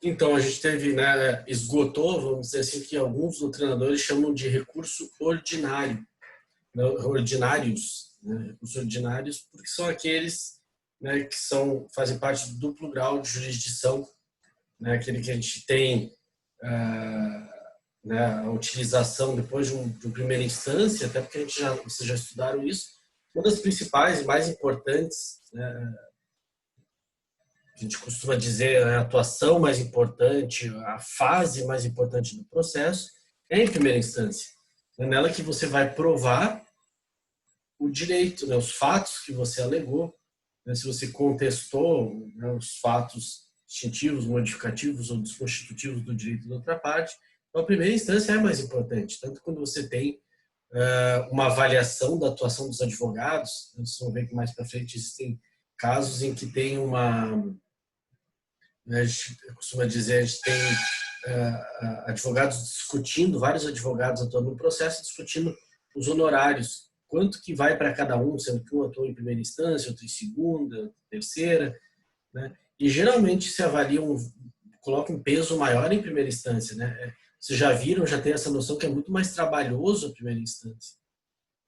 Então, a gente teve, né, esgotou, vamos dizer assim, que alguns doutrinadores chamam de recurso ordinário, né, ordinários, né, recursos ordinários, porque são aqueles, né, que fazem parte do duplo grau de jurisdição, né, aquele que a gente tem né, a utilização depois de uma primeira instância, até porque vocês já estudaram isso. Uma das principais e mais importantes, né, a gente costuma dizer a atuação mais importante, a fase mais importante do processo é em primeira instância. É nela que você vai provar o direito, né, os fatos que você alegou, né, se você contestou, né, os fatos distintivos, modificativos ou desconstitutivos do direito da outra parte. Então, a primeira instância é mais importante, tanto quando você tem uma avaliação da atuação dos advogados. Vocês vão ver que mais para frente existem casos em que tem né, a gente costuma dizer, a gente tem advogados discutindo, vários advogados atuando no processo, discutindo os honorários, quanto que vai para cada um, sendo que um atuou em primeira instância, outro em segunda, terceira, né? E geralmente se avalia coloca um peso maior em primeira instância, né? Vocês já viram, já tem essa noção que é muito mais trabalhoso a primeira instância.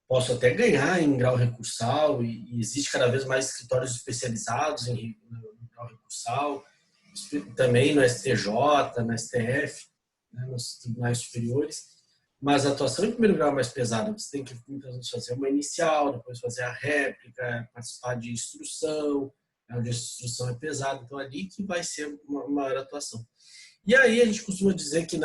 Posso até ganhar em grau recursal e existe cada vez mais escritórios especializados em grau recursal, também no STJ, no STF, né, nos tribunais superiores, mas a atuação em primeiro grau é mais pesada. Você tem que muitas vezes fazer uma inicial, depois fazer a réplica, participar de instrução, onde a instrução é pesada, então ali que vai ser uma maior atuação. E aí a gente costuma dizer que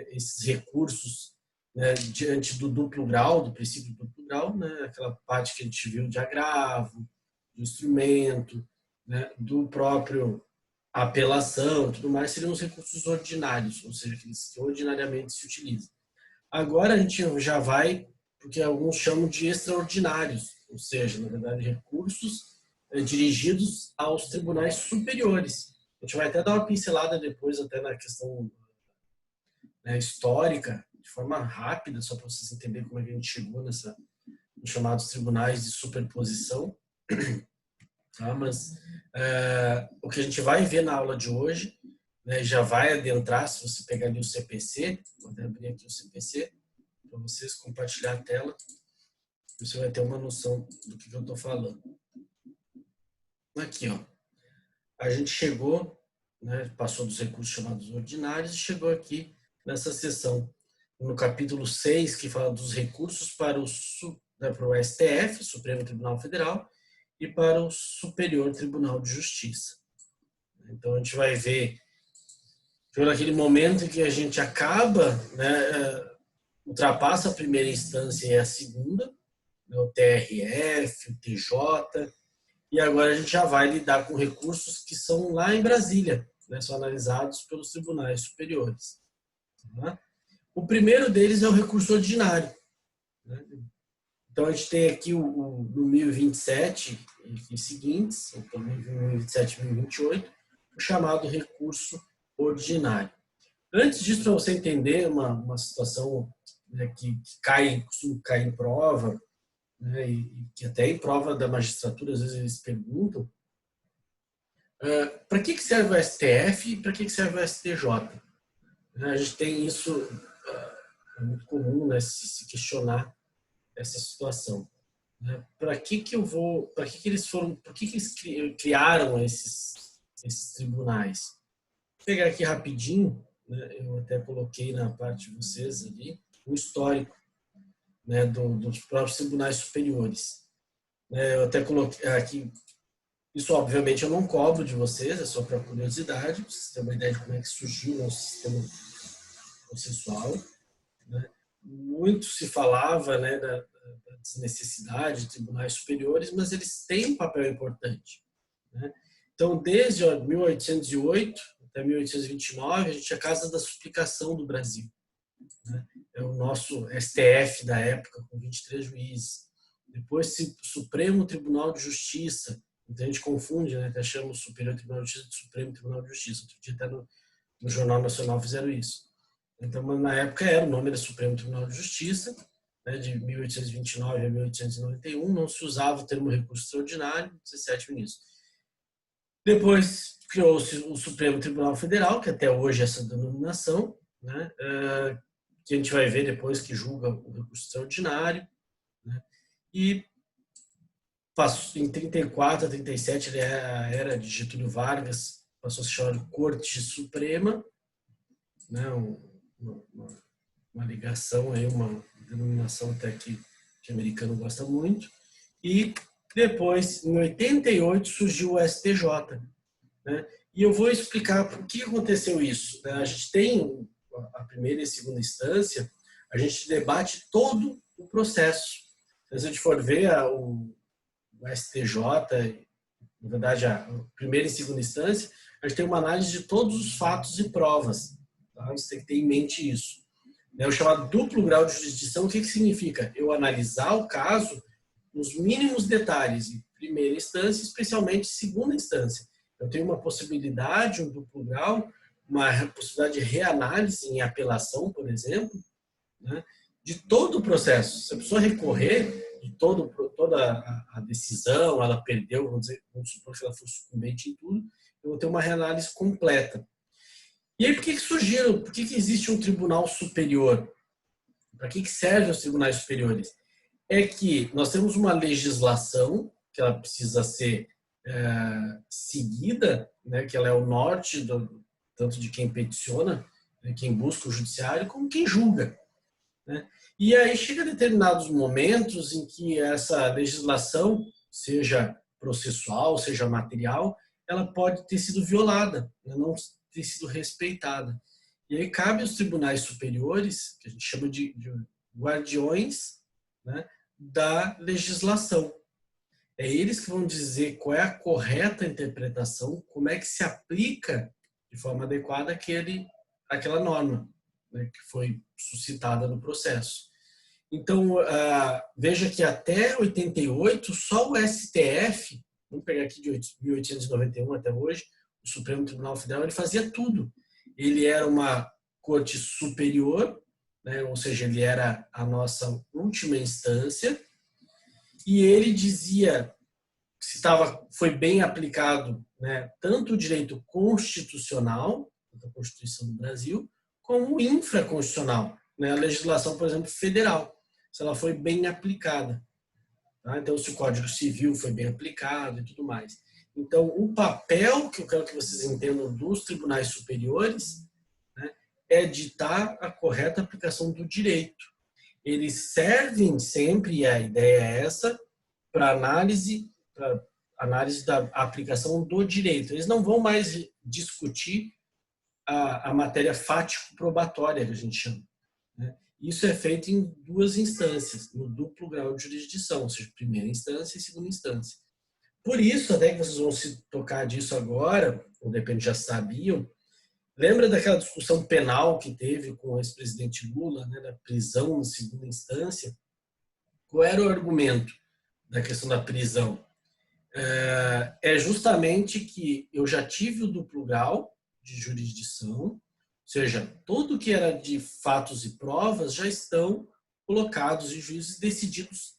esses recursos, né, diante do duplo grau, do princípio do duplo grau, né, aquela parte que a gente viu de agravo, do instrumento, né, do próprio apelação e tudo mais, seriam os recursos ordinários, ou seja, aqueles que ordinariamente se utilizam. Agora a gente já vai, porque alguns chamam de extraordinários, ou seja, na verdade, recursos dirigidos aos tribunais superiores. A gente vai até dar uma pincelada depois até na questão, né, histórica, de forma rápida, só para vocês entenderem como é que a gente chegou nos chamados tribunais de superposição. Tá? Mas o que a gente vai ver na aula de hoje, né, já vai adentrar, se você pegar ali o CPC, vou até abrir aqui o CPC, para vocês compartilhar a tela, você vai ter uma noção do que eu estou falando. Aqui, ó, a gente chegou, né, passou dos recursos chamados ordinários e chegou aqui nessa seção, no capítulo 6, que fala dos recursos para o STF, Supremo Tribunal Federal, e para o Superior Tribunal de Justiça. Então, a gente vai ver, por aquele momento em que a gente acaba, né, ultrapassa a primeira instância e a segunda, né, o TRF, o TJ, e agora a gente já vai lidar com recursos que são lá em Brasília, né, são analisados pelos tribunais superiores. Tá? O primeiro deles é o recurso ordinário. Né? Então, a gente tem aqui no 1027 e seguintes, então 1027 e 1028, o chamado recurso ordinário. Antes disso, para você entender uma situação, né, que costuma cair em prova, né, e que até em prova da magistratura, às vezes eles perguntam, para que serve o STF e para que serve o STJ? A gente tem isso, é muito comum, né, se questionar essa situação. Para que eles foram, por que eles criaram esses tribunais? Vou pegar aqui rapidinho, né, eu até coloquei na parte de vocês ali, o histórico, né, dos próprios tribunais superiores. Eu até coloquei aqui, isso obviamente eu não cobro de vocês, é só para curiosidade, para vocês terem uma ideia de como é que surgiu o sistema processual. Né? Muito se falava, né, da desnecessidade de tribunais superiores, mas eles têm um papel importante. Né? Então, desde 1808 até 1829, a gente tinha a Casa da Suplicação do Brasil. Né? É o nosso STF da época, com 23 juízes. Depois, o Supremo Tribunal de Justiça. Então, a gente confunde, né? Até chama o Superior Tribunal de Justiça de Supremo Tribunal de Justiça. Outro dia, até no Jornal Nacional fizeram isso. Então, na época, o nome era Supremo Tribunal de Justiça, né, de 1829 a 1891, não se usava o termo recurso extraordinário, 17 ministros. Depois criou-se o Supremo Tribunal Federal, que até hoje é essa denominação, né, que a gente vai ver depois que julga o recurso extraordinário, né, e passou, em 34 a 37, ele era de Getúlio Vargas, passou a se chamar de Corte Suprema, né, uma ligação, aí, uma denominação até que o americano gosta muito, e depois, em 88, surgiu o STJ, né? E eu vou explicar por que aconteceu isso, né? A gente tem a primeira e a segunda instância, a gente debate todo o processo. Se a gente for ver o STJ, na verdade, a primeira e segunda instância, a gente tem uma análise de todos os fatos e provas. Tá? Você tem que ter em mente isso. É o chamado duplo grau de jurisdição. O que significa? Eu analisar o caso nos mínimos detalhes, em primeira instância, especialmente em segunda instância. Eu tenho uma possibilidade, um duplo grau, uma possibilidade de reanálise em apelação, por exemplo, né, de todo o processo. Se a pessoa recorrer de toda a decisão, ela perdeu, vamos supor que ela for sucumbente em tudo, eu vou ter uma reanálise completa. E aí, por que surgiram? Por que existe um tribunal superior? Para que servem os tribunais superiores? É que nós temos uma legislação que ela precisa ser seguida, né, que ela é o norte tanto de quem peticiona, né, quem busca o judiciário, como quem julga. Né? E aí chega determinados momentos em que essa legislação, seja processual, seja material, ela pode ter sido violada, né, não ter sido respeitada. E aí cabe aos tribunais superiores, que a gente chama de guardiões, né, da legislação. É eles que vão dizer qual é a correta interpretação, como é que se aplica de forma adequada aquela norma, né, que foi suscitada no processo. Então, veja que até 88, só o STF, vamos pegar aqui de 1891 até hoje, o Supremo Tribunal Federal, ele fazia tudo. Ele era uma corte superior, né, ou seja, ele era a nossa última instância, e ele dizia se foi bem aplicado, né, tanto o direito constitucional, da Constituição do Brasil, como o infraconstitucional, né, a legislação, por exemplo, federal, se ela foi bem aplicada. Tá? Então, se o Código Civil foi bem aplicado e tudo mais. Então, o papel que eu quero que vocês entendam dos tribunais superiores, né, é ditar a correta aplicação do direito. Eles servem sempre, e a ideia é essa, para análise da aplicação do direito. Eles não vão mais discutir a matéria fático-probatória, que a gente chama. Né? Isso é feito em duas instâncias, no duplo grau de jurisdição, ou seja, primeira instância e segunda instância. Por isso, até que vocês vão se tocar disso agora, ou de repente já sabiam, lembra daquela discussão penal que teve com o ex-presidente Lula, né, da prisão em segunda instância? Qual era o argumento da questão da prisão? É justamente que eu já tive o duplo grau de jurisdição, ou seja, tudo que era de fatos e provas já estão colocados em juízes decididos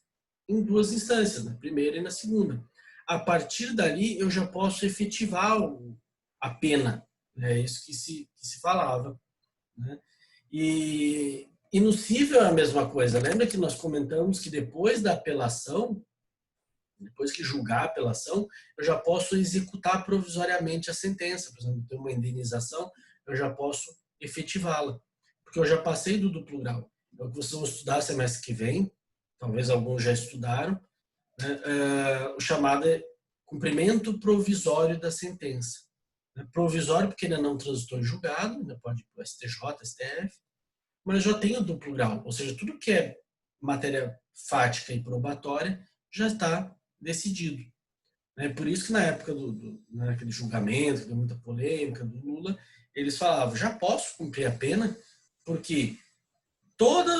em duas instâncias, na primeira e na segunda. A partir dali, eu já posso efetivar a pena. É isso que se falava. Né? E no cível é a mesma coisa. Lembra que nós comentamos que depois da apelação, depois que julgar a apelação, eu já posso executar provisoriamente a sentença. Por exemplo, ter uma indenização, eu já posso efetivá-la. Porque eu já passei do duplo grau. É o que vocês vão estudar semestre que vem, talvez alguns já estudaram, né? O chamado cumprimento provisório da sentença. Provisório porque ainda não transitou em julgado, ainda pode ir para o STJ, STF, mas já tem o duplo grau, ou seja, tudo que é matéria fática e probatória já está decidido. Por isso que na época naquele julgamento, que deu muita polêmica do Lula, eles falavam, já posso cumprir a pena, porque toda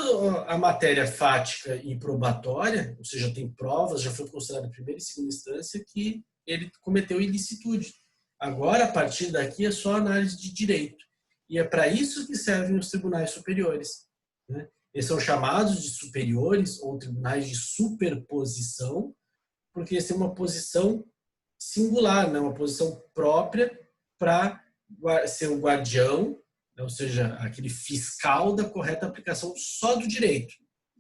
a matéria fática e probatória, ou seja, tem provas, já foi considerada primeira e segunda instância que ele cometeu ilicitude. Agora, a partir daqui, é só análise de direito. E é para isso que servem os tribunais superiores. Né? Eles são chamados de superiores ou tribunais de superposição, porque eles têm uma posição singular, né? Uma posição própria para ser o guardião, ou seja, aquele fiscal da correta aplicação só do direito.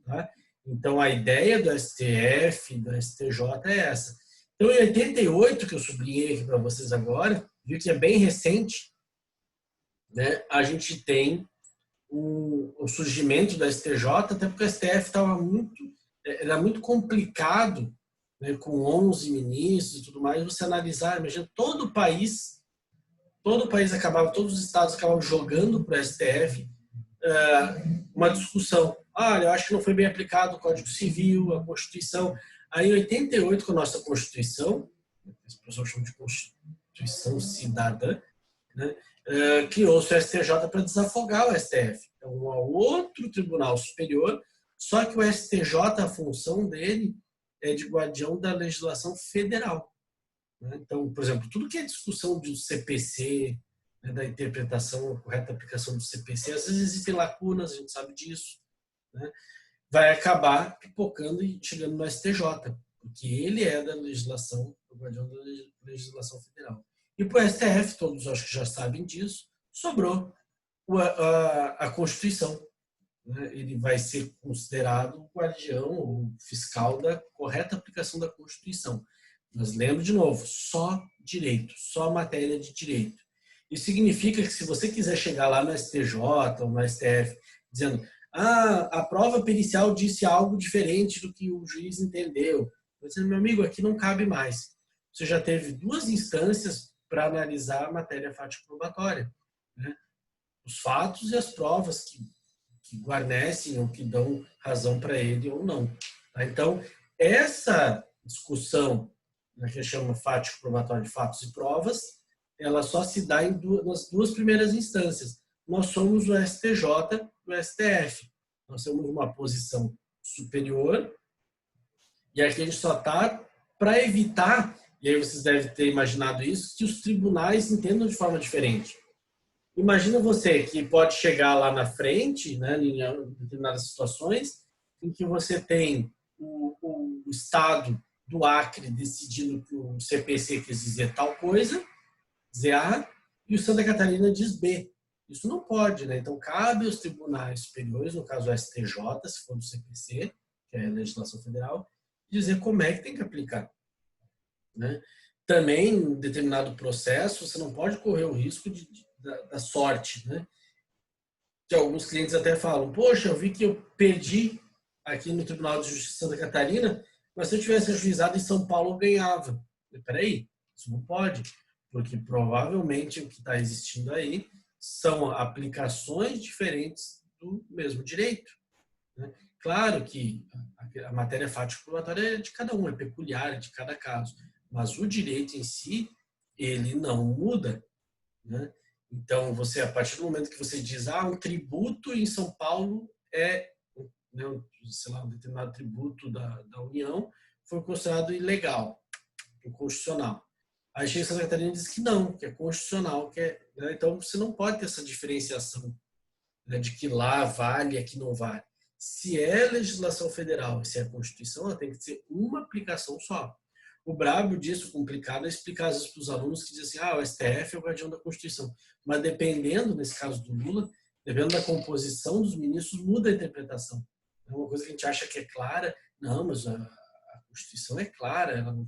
Tá? Então, a ideia do STF, do STJ é essa. Então, em 88, que eu sublinhei aqui para vocês agora, viu que é bem recente, né, a gente tem o surgimento da STJ, até porque o STF era muito complicado, né, com 11 ministros e tudo mais, você analisar, imagina, todo o país acabava, todos os estados acabavam jogando para o STF uma discussão. Olha, eu acho que não foi bem aplicado o Código Civil, a Constituição. Aí, em 88, com a nossa Constituição, as pessoas chamam de Constituição Cidadã, né, criou-se o STJ para desafogar o STF. Então, um outro tribunal superior, só que o STJ, a função dele é de guardião da legislação federal. Né? Então, por exemplo, tudo que é discussão do CPC, né, da interpretação, correta aplicação do CPC, às vezes existem lacunas, a gente sabe disso, né? Vai acabar pipocando e chegando no STJ, porque ele é da legislação, o guardião da legislação federal. E para o STF, todos acho que já sabem disso, sobrou a Constituição. Né? Ele vai ser considerado o guardião, o fiscal da correta aplicação da Constituição. Mas lembro de novo, só direito, só matéria de direito. Isso significa que se você quiser chegar lá no STJ ou no STF dizendo a prova pericial disse algo diferente do que o juiz entendeu, eu disse, meu amigo, aqui não cabe mais. Você já teve 2 instâncias para analisar a matéria fática probatória, né? Os fatos e as provas que guarnecem ou que dão razão para ele ou não. Tá? Então, essa discussão, né, que chama fático probatório de fatos e provas, ela só se dá nas 2 primeiras instâncias. Nós somos o STJ e o STF. Nós temos uma posição superior e aqui a gente só está para evitar, e aí vocês devem ter imaginado isso, que os tribunais entendam de forma diferente. Imagina você que pode chegar lá na frente, né, em determinadas situações, em que você tem o Estado do Acre decidindo que o CPC quis dizer tal coisa, dizer A, e o Santa Catarina diz B. Isso não pode, né? Então, cabe aos tribunais superiores, no caso o STJ, se for do CPC, que é a legislação federal, dizer como é que tem que aplicar. Né? Também, em determinado processo, você não pode correr o risco da sorte. Né? Que alguns clientes até falam, poxa, eu vi que eu perdi aqui no Tribunal de Justiça de Santa Catarina, mas se eu tivesse ajuizado em São Paulo, eu ganhava. Peraí, isso não pode, porque provavelmente o que está existindo aí são aplicações diferentes do mesmo direito. Né? Claro que a matéria fática probatória é de cada um, é peculiar, é de cada caso, mas o direito em si, ele não muda. Né? Então, você, a partir do momento que você diz, um tributo em São Paulo é, né, sei lá, um determinado tributo da União foi considerado ilegal, inconstitucional. A Justiça de Santa Catarina diz que não, que é constitucional, né? Então você não pode ter essa diferenciação, né, de que lá vale e aqui não vale. Se é legislação federal e se é Constituição, ela tem que ser uma aplicação só. O brabo disso, complicado, é explicar às vezes para os alunos que dizem assim, o STF é o guardião da Constituição. Mas dependendo, nesse caso do Lula, dependendo da composição dos ministros, muda a interpretação. É uma coisa que a gente acha que é clara, não, mas a Constituição é clara, ela não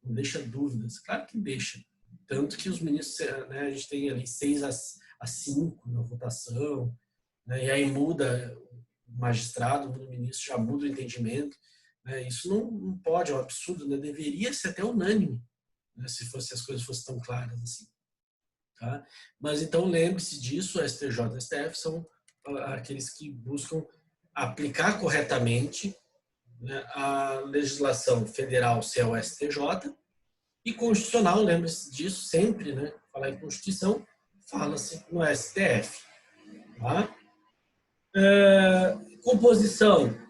deixa dúvidas. Claro que deixa. Tanto que os ministros, né, a gente tem ali 6-5 na votação, né, e aí muda o magistrado, muda o ministro, já muda o entendimento. Isso não pode, é um absurdo, né? Deveria ser até unânime, né? Se as coisas fossem tão claras assim. Tá? Mas então lembre-se disso, o STJ e o STF são aqueles que buscam aplicar corretamente, né, a legislação federal, se é o STJ, e constitucional, lembre-se disso sempre, né? Falar em Constituição, fala-se no STF. Tá? Composição.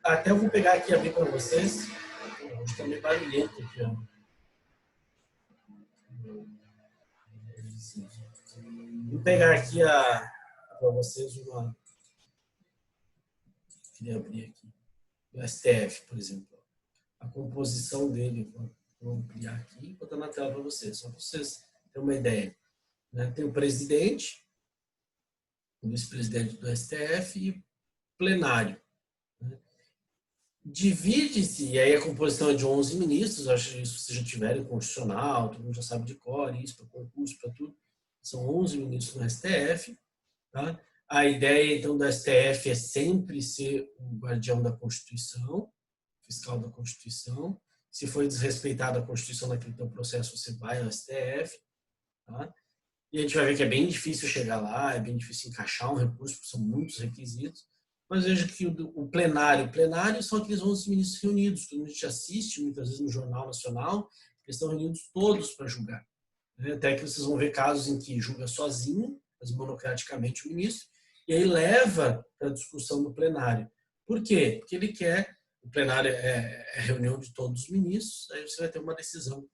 Até eu vou pegar aqui e abrir para vocês. Está meio barulhento aqui, ó. Vou pegar aqui para vocês uma. Queria abrir aqui. O STF, por exemplo. A composição dele. Vou ampliar aqui e botar na tela para vocês, só para vocês terem uma ideia. né? Tem o presidente, o vice-presidente do STF e plenário, né? Divide-se, e aí a composição é de 11 ministros, acho que isso vocês já tiveram constitucional, todo mundo já sabe de cor, isso para concurso, para tudo. São 11 ministros no STF. Tá? A ideia, então, do STF é sempre ser o guardião da Constituição, fiscal da Constituição. Se for desrespeitada a Constituição naquele teu processo, você vai ao STF. Tá? E a gente vai ver que é bem difícil chegar lá, é bem difícil encaixar um recurso, porque são muitos requisitos. Mas veja que o plenário são aqueles 11 ministros reunidos, que a gente assiste muitas vezes no Jornal Nacional, eles estão reunidos todos para julgar. Até que vocês vão ver casos em que julga sozinho, mas monocraticamente o ministro, e aí leva para a discussão no plenário. Por quê? Porque ele quer, o plenário é a reunião de todos os ministros, aí você vai ter uma decisão,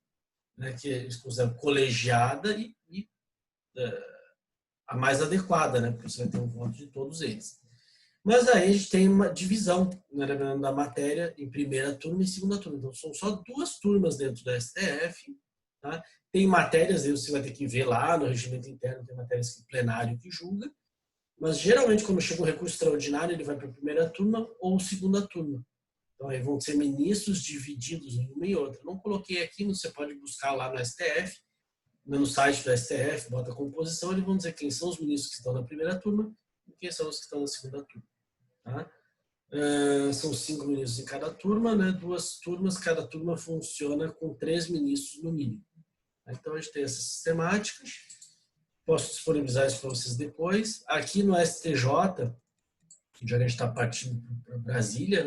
né, que eles consideram colegiada e a mais adequada, né, porque você vai ter um voto de todos eles. Mas aí a gente tem uma divisão, né, da matéria em primeira turma e segunda turma. Então são só 2 turmas dentro da STF. Tá? Tem matérias, aí você vai ter que ver lá no regimento interno, tem matérias que o plenário que julga. Mas geralmente quando chega um recurso extraordinário, ele vai para a primeira turma ou segunda turma. Então aí vão ser ministros divididos em uma e outra. Não coloquei aqui, mas você pode buscar lá no STF, no site do STF, bota a composição, eles vão dizer quem são os ministros que estão na primeira turma e quem são os que estão na segunda turma. Tá? São 5 ministros em cada turma, né? 2 turmas, cada turma funciona com 3 ministros no mínimo. Então a gente tem essas sistemáticas, posso disponibilizar isso para vocês depois. Aqui no STJ, já que a gente está partindo para Brasília,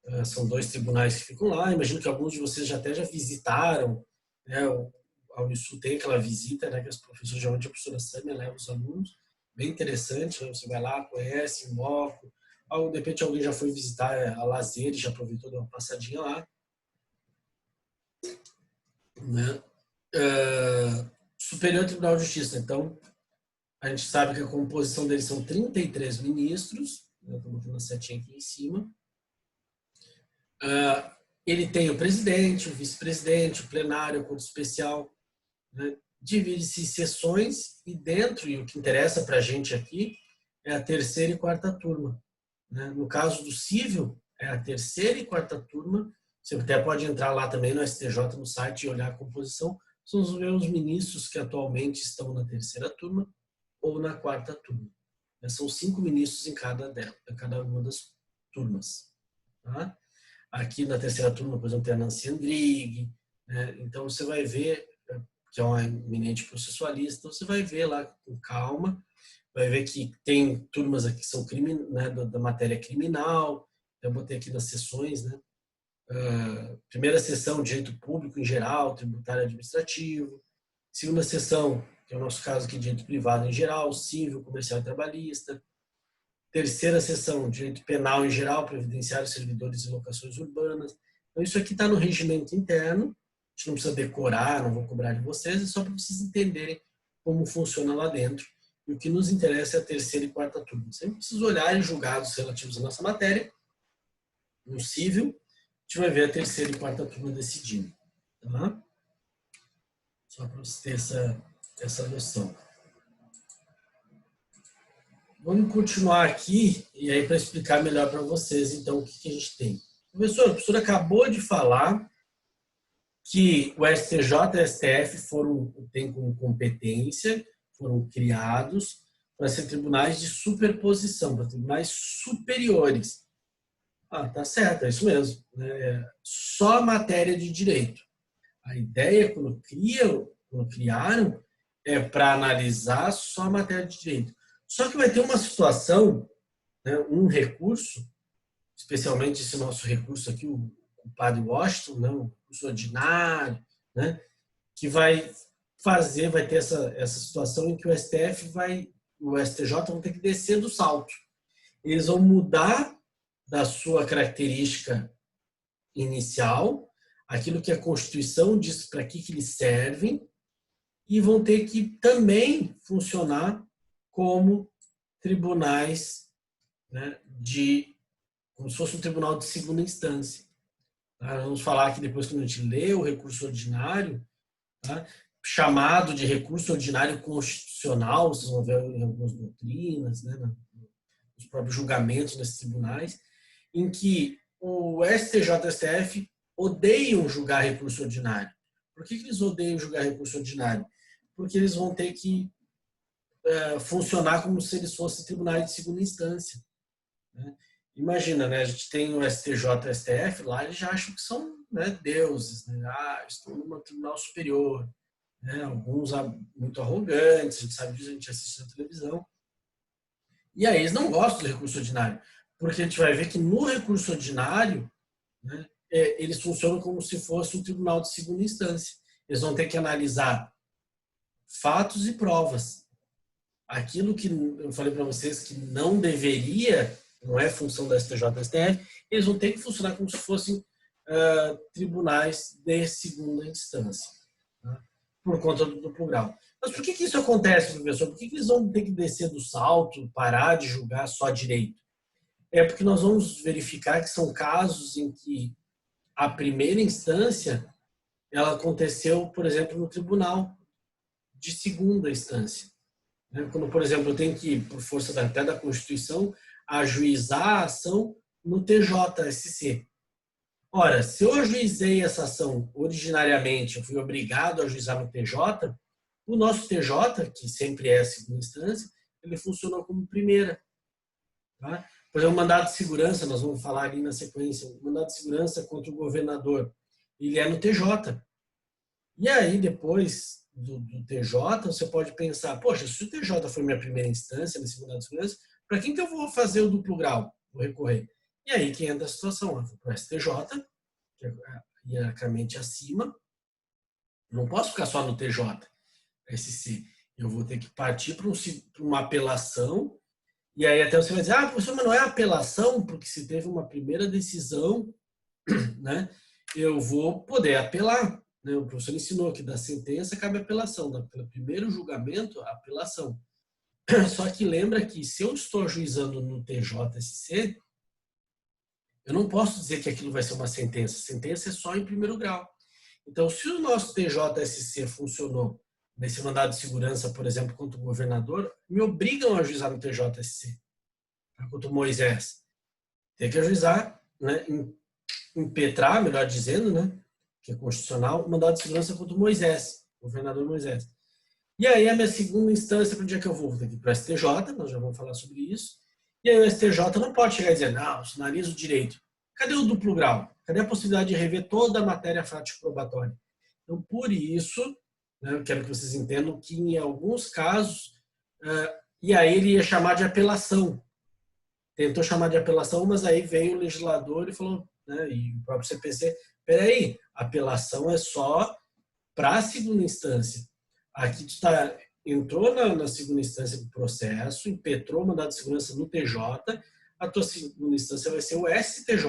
né? São 2 tribunais que ficam lá, imagino que alguns de vocês até já visitaram, né? A Unisul tem aquela visita, né? Que as professoras, geralmente a professora Sâmia leva os alunos, bem interessante, né? Você vai lá, conhece, em loco. De repente alguém já foi visitar a Lazer e já aproveitou de uma passadinha lá. Né? Superior Tribunal de Justiça. Então, a gente sabe que a composição deles são 33 ministros. Estou botando a setinha aqui em cima. Ele tem o presidente, o vice-presidente, o plenário, a corte especial. Né? Divide-se em sessões e dentro, e o que interessa para a gente aqui, é a terceira e quarta turma. Né? No caso do civil, é a terceira e quarta turma. Você até pode entrar lá também no STJ, no site, e olhar a composição. São os meus ministros que atualmente estão na terceira turma ou na quarta turma. São 5 ministros em cada uma das turmas. Tá? Aqui na terceira turma, por exemplo, tem a Nancy Andrighi. Né? Então, você vai ver, que é uma eminente processualista, então você vai ver lá com calma, vai ver que tem turmas aqui que são né, da matéria criminal. Eu botei aqui nas sessões, né? Primeira sessão, direito público em geral, tributário administrativo. Segunda sessão, que é o nosso caso aqui, direito privado em geral, civil, comercial e trabalhista. Terceira sessão, direito penal em geral, previdenciário, servidores e locações urbanas. Então, isso aqui está no regimento interno. A gente não precisa decorar, não vou cobrar de vocês, é só para vocês entenderem como funciona lá dentro. E o que nos interessa é a terceira e quarta turma. Sempre precisa olhar em julgados relativos à nossa matéria. No civil, a gente vai ver a terceira e quarta turma decidindo. Tá? Só para você ter essa noção. Vamos continuar aqui, e aí para explicar melhor para vocês, então, o que a gente tem. Professor, a professora acabou de falar que o STJ e o STF têm como competência, foram criados para ser tribunais de superposição, para tribunais superiores. Tá certo, é isso mesmo. Né? Só matéria de direito. A ideia, quando criaram, é para analisar só a matéria de direito. Só que vai ter uma situação, né, um recurso, especialmente esse nosso recurso aqui, o padre Washington, né, o recurso ordinário, né, que vai ter essa situação em que o STF o STJ vão ter que descer do salto. Eles vão mudar da sua característica inicial, aquilo que a Constituição diz para que eles servem, e vão ter que também funcionar como tribunais, né, como se fosse um tribunal de segunda instância. Tá? Vamos falar aqui depois, quando a gente lê o recurso ordinário, tá? chamado de recurso ordinário constitucional, vocês vão ver em algumas doutrinas, né, nos próprios julgamentos nesses tribunais, em que o STJ e o STF odeiam julgar recurso ordinário. Por que eles odeiam julgar recurso ordinário? Porque eles vão ter que funcionar como se eles fossem tribunais de segunda instância. Né? Imagina, né? A gente tem o STJ e o STF, lá eles já acham que são, né, deuses. Né? Estou num tribunal superior. Né? Alguns muito arrogantes, a gente sabe disso, a gente assiste na televisão. E aí eles não gostam do recurso ordinário, porque a gente vai ver que no recurso ordinário, né, eles funcionam como se fosse um tribunal de segunda instância. Eles vão ter que analisar fatos e provas. Aquilo que eu falei para vocês que não deveria, não é função da STJ e da STF, eles vão ter que funcionar como se fossem tribunais de segunda instância, né, por conta do duplo grau. Mas por que isso acontece, professor? Por que eles vão ter que descer do salto, parar de julgar só direito? É porque nós vamos verificar que são casos em que a primeira instância ela aconteceu, por exemplo, no tribunal de segunda instância. Quando, por exemplo, eu tenho que, por força até da Constituição, ajuizar a ação no TJSC. Ora, se eu ajuizei essa ação originariamente, eu fui obrigado a ajuizar no TJ, o nosso TJ, que sempre é a segunda instância, ele funcionou como primeira. Tá? Por exemplo, o mandado de segurança, nós vamos falar ali na sequência, o mandado de segurança contra o governador, ele é no TJ. E aí, depois do TJ, você pode pensar, poxa, se o TJ foi minha primeira instância nesse mandado de segurança, para quem que eu vou fazer o duplo grau? Vou recorrer. E aí que entra a situação, eu vou para o STJ, que é hierarquicamente acima, não posso ficar só no TJ-SC, eu vou ter que partir para uma apelação. E aí até você vai dizer, professor, mas não é apelação, porque se teve uma primeira decisão, né, eu vou poder apelar. Né? O professor ensinou que da sentença cabe apelação, pelo primeiro julgamento, apelação. Só que lembra que se eu estou ajuizando no TJSC, eu não posso dizer que aquilo vai ser uma sentença. Sentença é só em primeiro grau. Então, se o nosso TJSC funcionou nesse mandado de segurança, por exemplo, contra o governador, me obrigam a ajuizar no TJSC, contra o Moisés. Tem que ajuizar, né, impetrar, melhor dizendo, né, que é constitucional, o mandado de segurança contra o Moisés, o governador Moisés. E aí a minha segunda instância, para o dia que eu vou ter que ir para o STJ, nós já vamos falar sobre isso, e aí o STJ não pode chegar e dizer, não, sinaliza o direito. Cadê o duplo grau? Cadê a possibilidade de rever toda a matéria fático-probatória? Então, por isso, né, eu quero que vocês entendam que em alguns casos, e aí ele ia chamar de apelação. Tentou chamar de apelação, mas aí veio o legislador e falou, né, e o próprio CPC, peraí, apelação é só para a segunda instância. Aqui tu entrou na segunda instância do processo, impetrou o mandado de segurança no TJ, a tua segunda instância vai ser o STJ.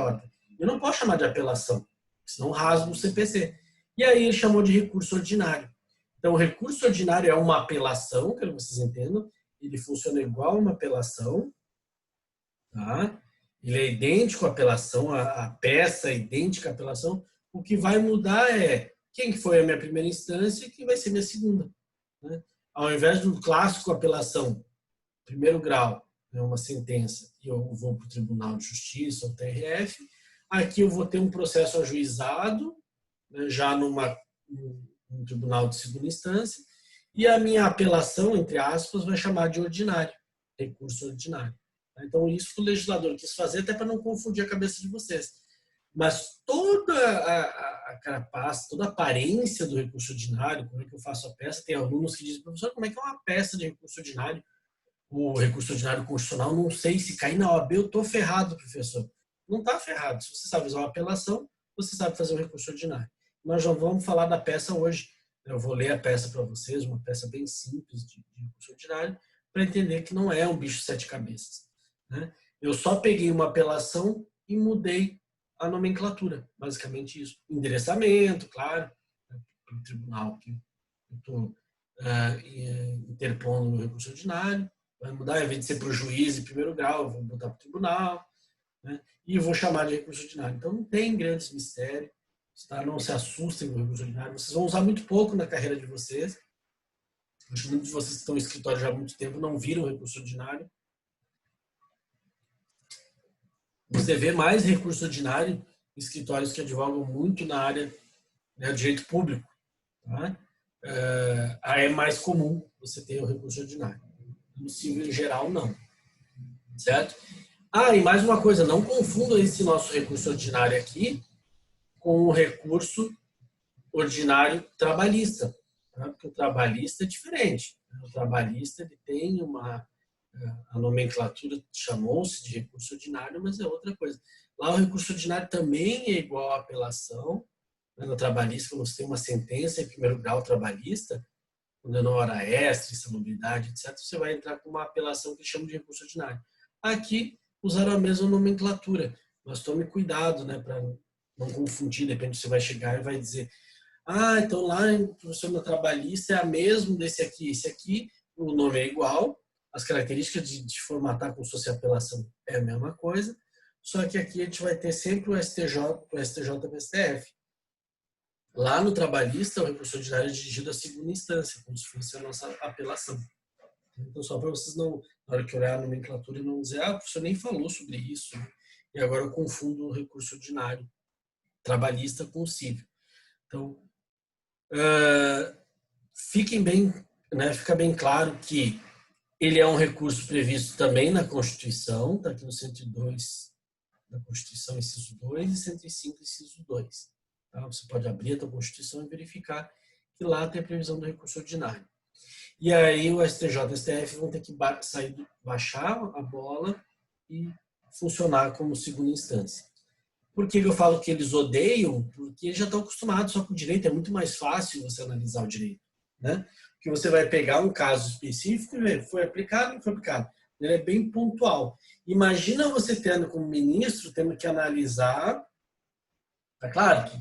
Eu não posso chamar de apelação, senão rasgo o CPC. E aí ele chamou de recurso ordinário. Então, o recurso ordinário é uma apelação, quero que vocês entendam, ele funciona igual a uma apelação, tá? Ele é idêntico à apelação, a peça é idêntica à apelação. O que vai mudar é quem foi a minha primeira instância e quem vai ser minha segunda. Né? Ao invés do clássico apelação, primeiro grau, né, uma sentença, e eu vou para o Tribunal de Justiça, o TRF, aqui eu vou ter um processo ajuizado, né, já num tribunal de segunda instância, e a minha apelação, entre aspas, vai chamar de ordinário, recurso ordinário. Então, isso que o legislador quis fazer, até para não confundir a cabeça de vocês. Mas toda a carapaça, toda a aparência do recurso ordinário, como é que eu faço a peça, tem alunos que dizem, professor, como é que é uma peça de recurso ordinário? O recurso ordinário constitucional, não sei, se cair na OAB, eu estou ferrado, professor. Não está ferrado. Se você sabe usar uma apelação, você sabe fazer um recurso ordinário. Nós já vamos falar da peça hoje. Eu vou ler a peça para vocês, uma peça bem simples de recurso ordinário, para entender que não é um bicho de 7 cabeças. Né? Eu só peguei uma apelação e mudei a nomenclatura, basicamente isso. Endereçamento, claro, para o tribunal que eu estou interpondo no recurso ordinário, vai mudar, ao invés de ser para o juiz em primeiro grau, eu vou botar para o tribunal, né? E eu vou chamar de recurso ordinário. Então não tem grandes mistérios, Tá? Não se assustem com o recurso ordinário. Vocês vão usar muito pouco na carreira de vocês. Acho que muitos de vocês que estão em escritório já há muito tempo não viram o recurso ordinário. Você vê mais recurso ordinário em escritórios que advogam muito na área, né, do direito público. Tá? É mais comum você ter o recurso ordinário. No civil, em geral, não. Certo? E mais uma coisa, não confundam esse nosso recurso ordinário aqui com o recurso ordinário trabalhista. Tá? Porque o trabalhista é diferente. O trabalhista ele tem a nomenclatura chamou-se de recurso ordinário, mas é outra coisa. Lá o recurso ordinário também é igual à apelação. No trabalhista, quando você tem uma sentença em primeiro grau trabalhista, condenou hora extra, insalubridade, etc., você vai entrar com uma apelação que chama de recurso ordinário. Aqui, usaram a mesma nomenclatura. Mas tome cuidado, né, para não confundir. De repente você vai chegar e vai dizer então lá em professor trabalhista é a mesma desse aqui. Esse aqui, o nome é igual, as características de formatar como se fosse apelação é a mesma coisa, só que aqui a gente vai ter sempre o STJ e o STF. Lá no trabalhista, o recurso ordinário é dirigido à segunda instância, como se fosse a nossa apelação. Então, só para vocês não, na hora que olhar a nomenclatura, não dizer, o professor nem falou sobre isso, né? E agora eu confundo o recurso ordinário trabalhista com o civil. Então, fiquem bem, né, fica bem claro que ele é um recurso previsto também na Constituição, está aqui no 102 da Constituição, inciso 2, e 105, inciso 2. Tá? Você pode abrir a tua Constituição e verificar que lá tem a previsão do recurso ordinário. E aí o STJ e o STF vão ter que baixar a bola e funcionar como segunda instância. Por que eu falo que eles odeiam? Porque eles já estão acostumados só com o direito, é muito mais fácil você analisar o direito. Né? Porque você vai pegar um caso específico e ver, foi aplicado ou não foi aplicado. Ele é bem pontual. Imagina você tendo como ministro, tendo que analisar. É claro que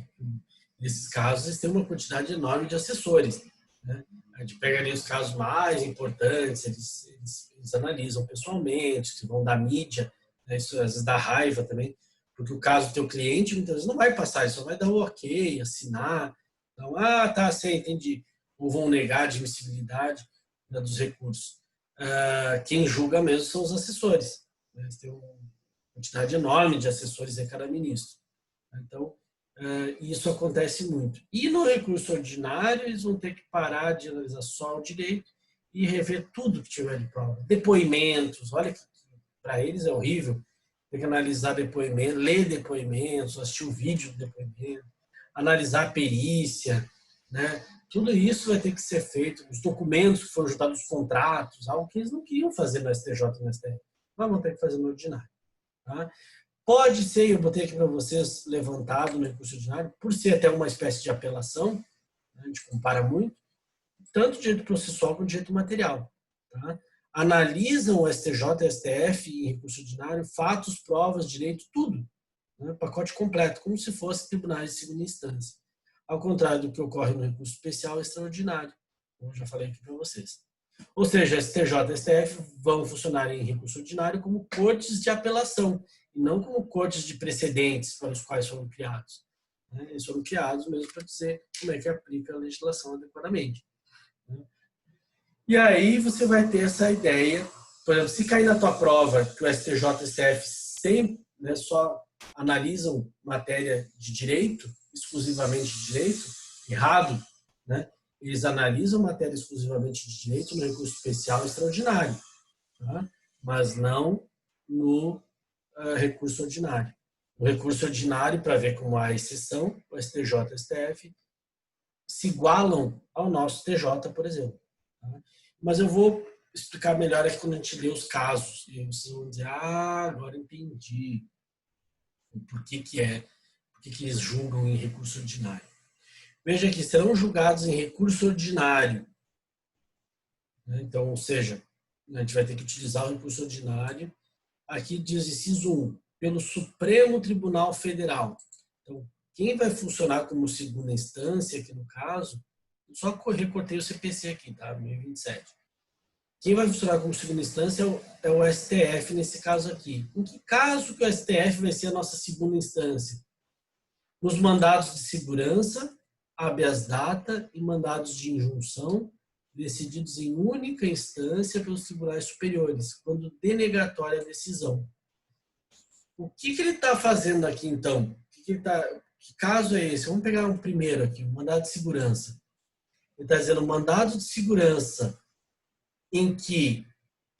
nesses casos eles têm uma quantidade enorme de assessores. Né? A gente pega ali os casos mais importantes, eles analisam pessoalmente, que vão da mídia, né? Isso às vezes dá raiva também, porque o caso do teu cliente muitas vezes não vai passar, ele só vai dar o ok, assinar. Então, tá, sei, entendi. Ou vão negar a admissibilidade, né, dos recursos. Quem julga mesmo são os assessores. Né? Eles têm uma quantidade enorme de assessores em cada ministro. Então, isso acontece muito. E no recurso ordinário, eles vão ter que parar de analisar só o direito e rever tudo que tiver de prova. Depoimentos, olha que para eles é horrível. Tem que analisar depoimentos, ler depoimentos, assistir o vídeo do depoimento, analisar a perícia, né? Tudo isso vai ter que ser feito, os documentos que foram juntados, os contratos, algo que eles não queriam fazer no STJ e no STF, mas vão ter que fazer no ordinário. Tá? Pode ser, eu botei aqui para vocês, levantado no recurso ordinário, por ser até uma espécie de apelação, né? A gente compara muito, tanto direito processual quanto direito material. Tá? Analisam o STJ e o STF em recurso ordinário, fatos, provas, direito, tudo. Né? Pacote completo, como se fosse tribunais de segunda instância. Ao contrário do que ocorre no recurso especial e extraordinário, como eu já falei aqui para vocês. Ou seja, STJ e STF vão funcionar em recurso ordinário como cortes de apelação, e não como cortes de precedentes para os quais foram criados. Eles foram criados mesmo para dizer como é que aplica a legislação adequadamente. E aí você vai ter essa ideia, por exemplo, se cair na tua prova que o STJ e o STF sempre, né, só analisam matéria de direito, exclusivamente de direito, errado, né? Eles analisam matéria exclusivamente de direito no recurso especial e extraordinário, tá? Mas não no recurso ordinário. No recurso ordinário, para ver como há exceção, o STJ e o STF se igualam ao nosso TJ, por exemplo. Tá? Mas eu vou explicar melhor aqui quando a gente lê os casos. E vocês vão dizer, agora entendi por que eles julgam em recurso ordinário. Veja que serão julgados em recurso ordinário. Então, ou seja, a gente vai ter que utilizar o recurso ordinário. Aqui diz inciso 1, pelo Supremo Tribunal Federal. Então, quem vai funcionar como segunda instância, aqui no caso, só recortei o CPC aqui, tá? 1027. Quem vai funcionar como segunda instância é o STF nesse caso aqui. Em que caso que o STF vai ser a nossa segunda instância? nos mandados de segurança, habeas data e mandados de injunção decididos em única instância pelos tribunais superiores, quando denegatória a decisão. O que ele está fazendo aqui, então? Que caso é esse? Vamos pegar um primeiro aqui, o mandado de segurança. Ele está dizendo mandado de segurança em que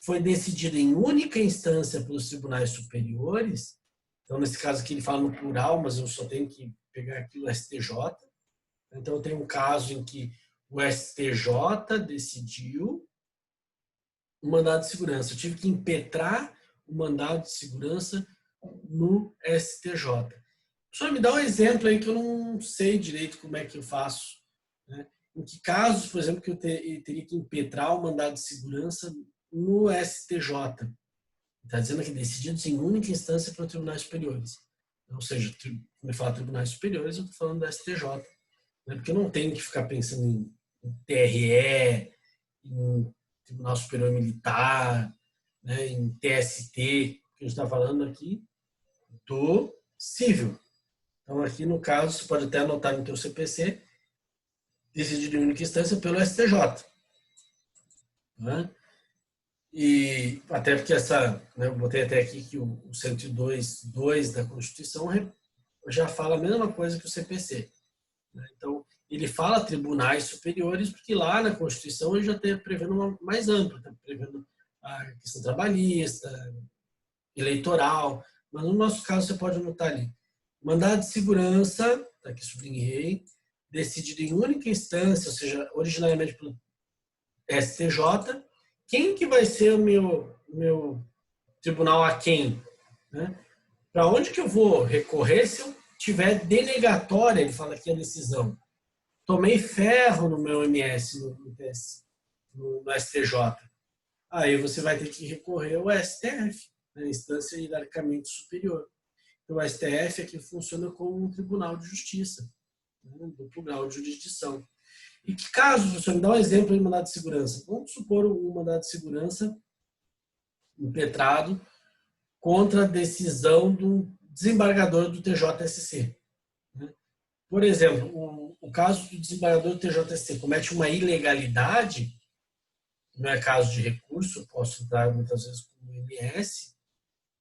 foi decidido em única instância pelos tribunais superiores. Então, nesse caso aqui, ele fala no plural, mas eu só tenho que pegar aqui o STJ. Então, eu tenho um caso em que o STJ decidiu o mandado de segurança. Eu tive que impetrar o mandado de segurança no STJ. Só me dá um exemplo aí que eu não sei direito como é que eu faço, né? Em que casos, por exemplo, que eu teria que impetrar o mandado de segurança no STJ? Está dizendo aqui, decididos em única instância pelos tribunais superiores. Ou seja, quando eu falo tribunais superiores, eu estou falando do STJ. Né? Porque eu não tenho que ficar pensando em TRE, em Tribunal Superior Militar, né, em TST, que a gente está falando aqui do civil. Então, aqui no caso, você pode até anotar no teu CPC, decidido em única instância pelo STJ. Né? E até porque né, eu botei até aqui que o 102.2 da Constituição já fala a mesma coisa que o CPC. Né? Então, ele fala tribunais superiores, porque lá na Constituição ele já está prevendo uma mais ampla, está prevendo a questão trabalhista, eleitoral, mas no nosso caso você pode anotar ali. Mandado de segurança, tá aqui sublinhei, decidido em única instância, ou seja, originariamente pelo STJ. Quem que vai ser o meu tribunal a quem? Né? Para onde que eu vou recorrer se eu tiver denegatória, ele fala aqui a decisão. Tomei ferro no meu MS, no STJ. Aí você vai ter que recorrer ao STF, né, instância hierarquicamente superior. Então, o STF aqui funciona como um tribunal de justiça, né, duplo grau de jurisdição. E que caso, professor, me dá um exemplo de mandado de segurança. Vamos supor um mandado de segurança impetrado contra a decisão do desembargador do TJSC. Né? Por exemplo, o caso do desembargador do TJSC comete uma ilegalidade, não é caso de recurso, eu posso entrar muitas vezes com o MS,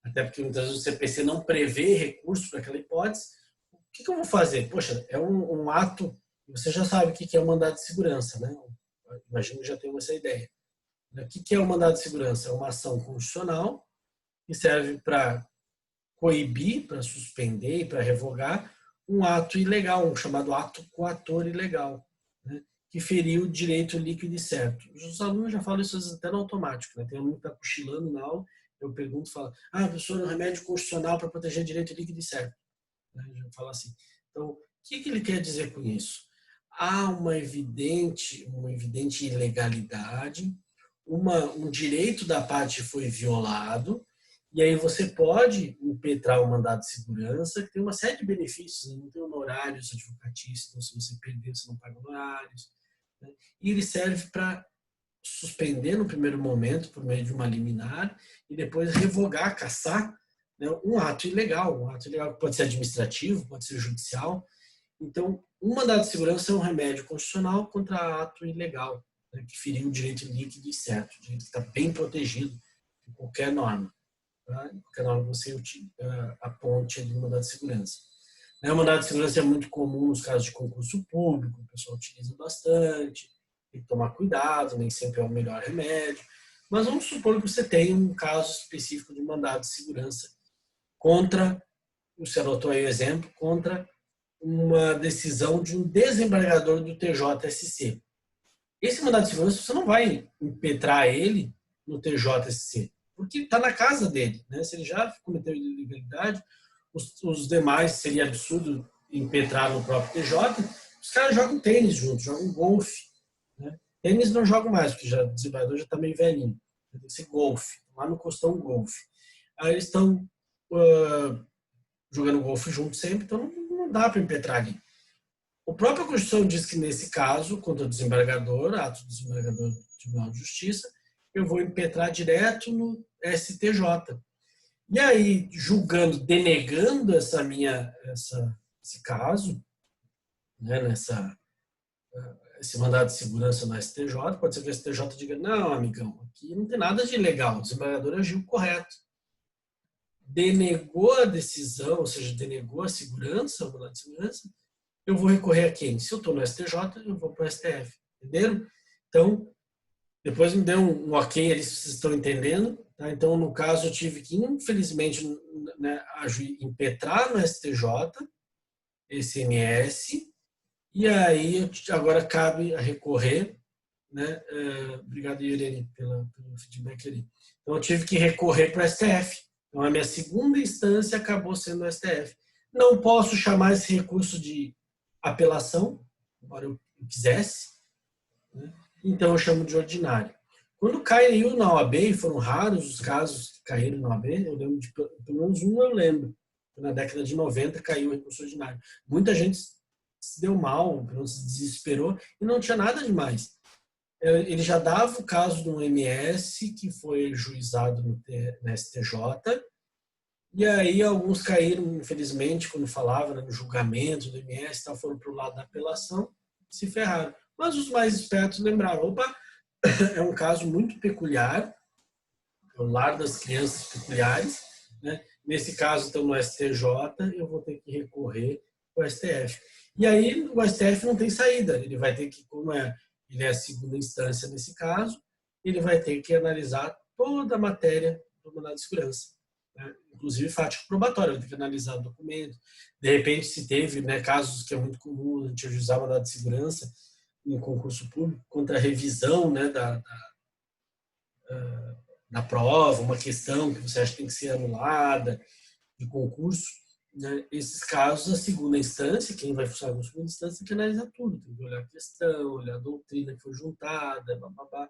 até porque muitas vezes o CPC não prevê recurso para aquela hipótese. O que eu vou fazer? Poxa, é um ato, você já sabe o que é o mandado de segurança, né? Imagino que já tenham essa ideia. O que é o mandado de segurança? É uma ação constitucional que serve para coibir, para suspender e para revogar um ato ilegal, um chamado ato coator ilegal, né? Que feriu o direito líquido e certo. Os alunos já falam isso até no automático, né? Tem aluno que está cochilando na aula, eu pergunto, falo, professor, é um remédio constitucional para proteger direito líquido e certo. Eu falo assim. Então, o que ele quer dizer com isso? Há uma evidente ilegalidade, um direito da parte foi violado, e aí você pode impetrar o mandado de segurança, que tem uma série de benefícios, não tem honorários advocatícios, então se você perder, você não paga honorários. Né? E ele serve para suspender no primeiro momento, por meio de uma liminar, e depois revogar, cassar, né, um ato ilegal que pode ser administrativo, pode ser judicial. Então, um mandado de segurança é um remédio constitucional contra ato ilegal, né, que feriu o direito líquido e certo, o direito que está bem protegido em qualquer norma. Tá? Em qualquer norma você aponte ali o mandado de segurança. O mandado de segurança é muito comum nos casos de concurso público, o pessoal utiliza bastante, tem que tomar cuidado, nem sempre é o melhor remédio. Mas vamos supor que você tem um caso específico de mandado de segurança contra, você anotou aí o exemplo, contra uma decisão de um desembargador do TJSC. Esse mandado de segurança, você não vai impetrar ele no TJSC, porque está na casa dele. Né? Se ele já cometeu ilegalidade, os demais seria absurdo impetrar no próprio TJ. Os caras jogam tênis juntos, jogam golfe. Né? Tênis não jogam mais, porque o desembargador já está meio velhinho. Tem que ser golfe. Lá no Costão, golfe. Aí eles estão jogando golfe juntos sempre, então não dá para impetrar ali. A própria Constituição diz que, nesse caso, contra o desembargador, ato do desembargador do Tribunal de Justiça, eu vou impetrar direto no STJ. E aí, denegando essa esse caso, né, esse mandado de segurança no STJ, pode ser que o STJ diga, não, amigão, aqui não tem nada de ilegal, o desembargador agiu correto. Denegou a decisão, ou seja, denegou a segurança, o mandado de segurança, eu vou recorrer a quem? Se eu estou no STJ, eu vou para o STF. Entenderam? Então, depois me deu um ok ali, se vocês estão entendendo. Tá? Então, no caso, eu tive que, infelizmente, né, impetrar no STJ, esse MS, e aí agora cabe a recorrer. Né? Obrigado, Irene, pelo feedback ali. Então, eu tive que recorrer para o STF. Então, a minha segunda instância acabou sendo o STF. Não posso chamar esse recurso de apelação, embora eu quisesse, né? Então eu chamo de ordinário. Quando caiu na OAB, e foram raros os casos que caíram na OAB, eu lembro de pelo menos um, eu lembro. Na década de 90 caiu o recurso ordinário. Muita gente se deu mal, se desesperou, e não tinha nada demais. Ele já dava o caso de um MS que foi juizado no STJ, e aí alguns caíram, infelizmente, quando falava, né, no julgamento do MS, tal, foram para o lado da apelação, se ferraram. Mas os mais espertos lembraram, opa, é um caso muito peculiar, é o lar das crianças peculiares, né? Nesse caso, então, no STJ, eu vou ter que recorrer ao STF. E aí, o STF não tem saída, ele vai ter que, como ele é a segunda instância nesse caso, ele vai ter que analisar toda a matéria do mandado de segurança. Né? Inclusive fático probatório, vai ter que analisar o documento. De repente, se teve, né, casos que é muito comum a gente ajuizar mandado de segurança em concurso público contra a revisão, né, da prova, uma questão que você acha que tem que ser anulada de concurso, né? Esses casos, a segunda instância, quem vai funcionar com a segunda instância tem que analisar tudo, tem que olhar a questão, olhar a doutrina que foi juntada, bababá,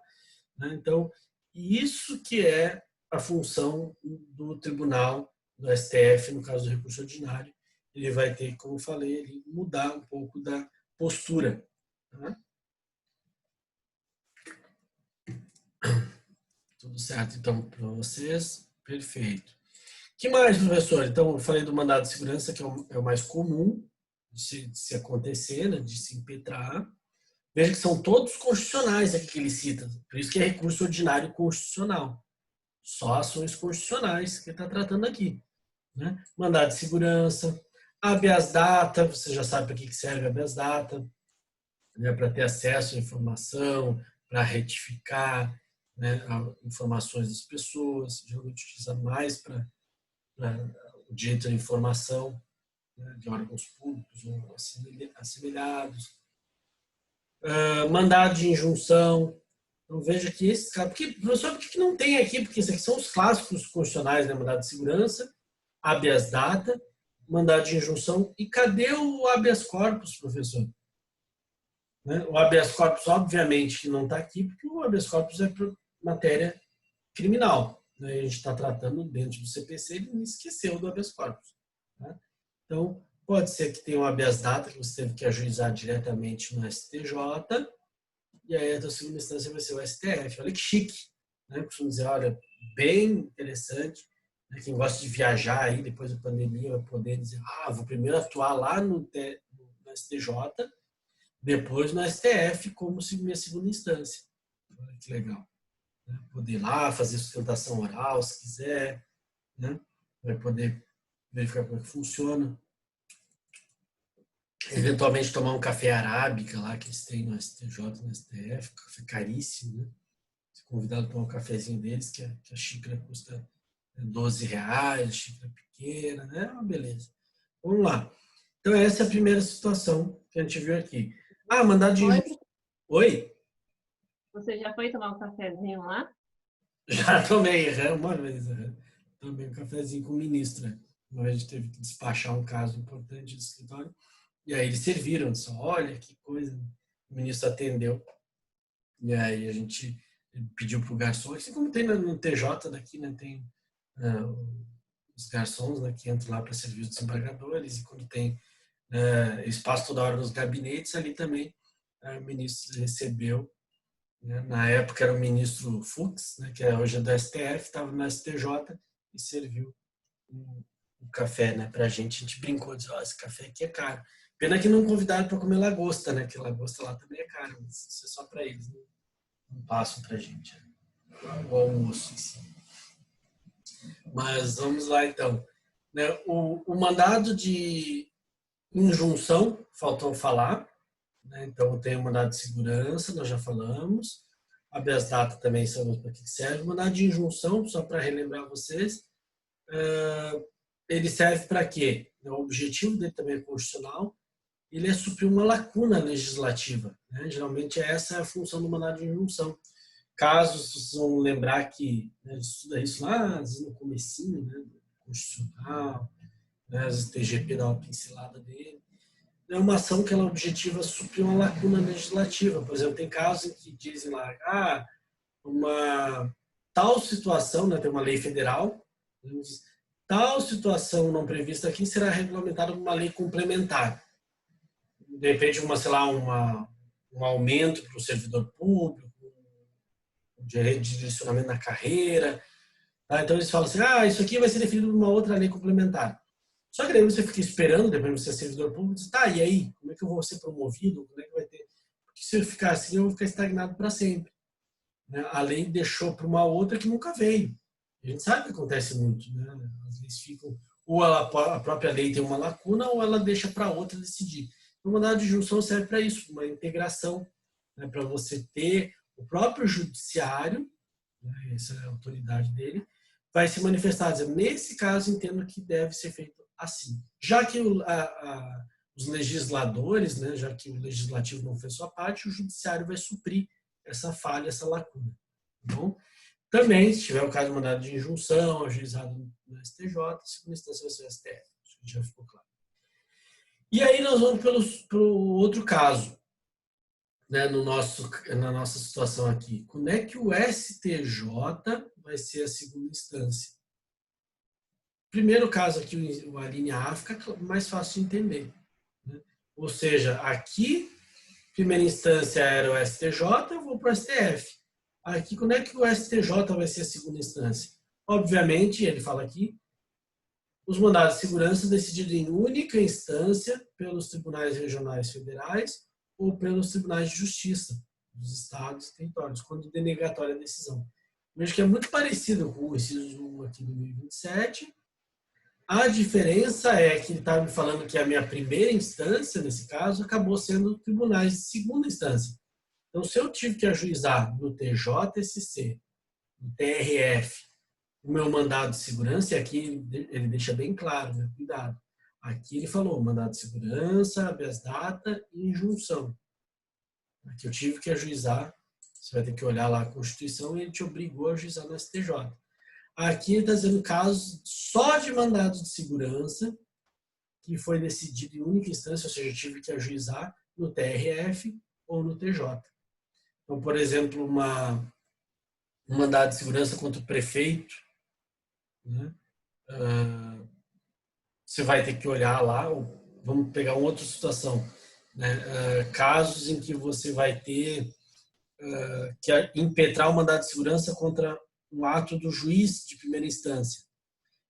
né? Então, isso que é a função do tribunal, do STF, no caso do recurso ordinário, ele vai ter, como eu falei, ele mudar um pouco da postura. Tá? Tudo certo, então, para vocês? Perfeito. O que mais, professor? Então, eu falei do mandado de segurança, que é o mais comum de se acontecer, né, de se impetrar. Veja que são todos constitucionais aqui que ele cita. Por isso que é recurso ordinário constitucional. Só ações constitucionais que ele está tratando aqui. Né? Mandado de segurança, habeas data, você já sabe para que serve habeas data, né? Para ter acesso à informação, para retificar, né, informações das pessoas, geralmente utiliza mais para o direito à informação, né, de órgãos públicos ou assemelhados. Mandado de injunção. Então veja que esses casos. Professor, por que não tem aqui? Porque esses aqui são os clássicos constitucionais, né? Mandado de segurança, habeas data, mandado de injunção. E cadê o habeas corpus, professor? Né? O habeas corpus, obviamente, que não está aqui, porque o habeas corpus é matéria criminal. Né? A gente está tratando dentro do CPC, ele me esqueceu do habeas corpus. Né? Então, pode ser que tenha um habeas data que você teve que ajuizar diretamente no STJ, e aí a segunda instância vai ser o STF. Olha que chique. Né? Costumo dizer, olha, bem interessante. Né? Quem gosta de viajar aí depois da pandemia vai poder dizer, vou primeiro atuar lá no STJ, depois no STF como minha segunda instância. Olha que legal. Né? Poder ir lá fazer sustentação oral, se quiser. Né? Vai poder verificar como é que funciona. Eventualmente tomar um café arábica lá que eles têm no STJ, no STF, café caríssimo, né? Ser convidado a tomar um cafezinho deles, que a xícara custa R$12, xícara pequena, né? Uma beleza. Vamos lá. Então, essa é a primeira situação que a gente viu aqui. Mandado de injunção. Oi? Você já foi tomar um cafezinho lá? Já tomei, uma vez. Tomei um cafezinho com o ministro. Uma vez a gente teve que despachar um caso importante do escritório. E aí eles serviram, disse, olha que coisa. O ministro atendeu. E aí a gente pediu para o garçom, assim como tem no TJ daqui, né, tem os garçons, né, que entram lá para servir os desembargadores, e quando tem espaço toda hora nos gabinetes, ali também o ministro recebeu. Né, na época era o ministro Fux, né, que hoje é do STF, estava no STJ e serviu um o café, né? Pra gente, a gente brincou, disse, esse café aqui é caro. Pena que não convidaram para comer lagosta, né? Que lagosta lá também é caro, mas isso é só para eles, não passam pra gente, né? O almoço em si. Mas vamos lá então. Né? O mandado de injunção, faltou falar, né? Então tem o mandado de segurança, nós já falamos. Habeas data também sabemos para que serve. O mandado de injunção, só para relembrar vocês, ele serve para quê? O objetivo dele também é constitucional, ele é suprir uma lacuna legislativa, né? Geralmente essa é a função do mandado de injunção. Caso vocês vão lembrar que, né, a gente estuda isso lá, às vezes no comecinho, né, do constitucional, né, às vezes o TGP dá uma pincelada dele. É uma ação que ela objetiva suprir uma lacuna legislativa. Por exemplo, tem casos em que dizem lá, uma tal situação, né, tem uma lei federal, tal situação não prevista aqui será regulamentada por uma lei complementar. De repente, sei lá, um aumento para o servidor público, de direcionamento na carreira. Tá? Então, eles falam assim, isso aqui vai ser definido por uma outra lei complementar. Só que daí você fica esperando, depois de você é servidor público, diz, e aí? Como é que eu vou ser promovido? Como é que vai ter? Porque se eu ficar assim, eu vou ficar estagnado para sempre. Né? A lei deixou para uma outra que nunca veio. A gente sabe que acontece muito. Né? As leis ficam, ou a própria lei tem uma lacuna, ou ela deixa para outra decidir. O mandado de injunção serve para isso, uma integração, né? Para você ter o próprio judiciário, né? Essa é a autoridade dele, vai se manifestar, dizendo, nesse caso, entendo que deve ser feito assim. Já que os legisladores, né, já que o legislativo não fez sua parte, o judiciário vai suprir essa falha, essa lacuna. Então, também, se tiver o caso de mandado de injunção, ajuizado no STJ, segunda instância vai ser o STF. Isso já ficou claro. E aí nós vamos para o outro caso, né, na nossa situação aqui. Como é que o STJ vai ser a segunda instância? Primeiro caso aqui, a linha A fica mais fácil de entender. Né? Ou seja, aqui, primeira instância era o STJ, eu vou para o STF. Aqui, quando é que o STJ vai ser a segunda instância? Obviamente, ele fala aqui, os mandados de segurança decididos em única instância pelos tribunais regionais federais ou pelos tribunais de justiça dos estados e territórios, quando denegatória a decisão. Vejo que é muito parecido com o inciso 1 aqui do 2027. A diferença é que ele estava me falando que a minha primeira instância, nesse caso, acabou sendo tribunais de segunda instância. Então, se eu tive que ajuizar no TJSC, no TRF, o meu mandado de segurança, e aqui ele deixa bem claro, né? Cuidado. Aqui ele falou mandado de segurança, habeas data e injunção. Aqui eu tive que ajuizar, você vai ter que olhar lá a Constituição e ele te obrigou a ajuizar no STJ. Aqui ele está dizendo casos só de mandados de segurança, que foi decidido em única instância, ou seja, eu tive que ajuizar no TRF ou no TJ. Então, por exemplo, um mandado de segurança contra o prefeito, né? Você vai ter que olhar lá, vamos pegar uma outra situação, né? Casos em que você vai ter que impetrar um mandado de segurança contra um ato do juiz de primeira instância.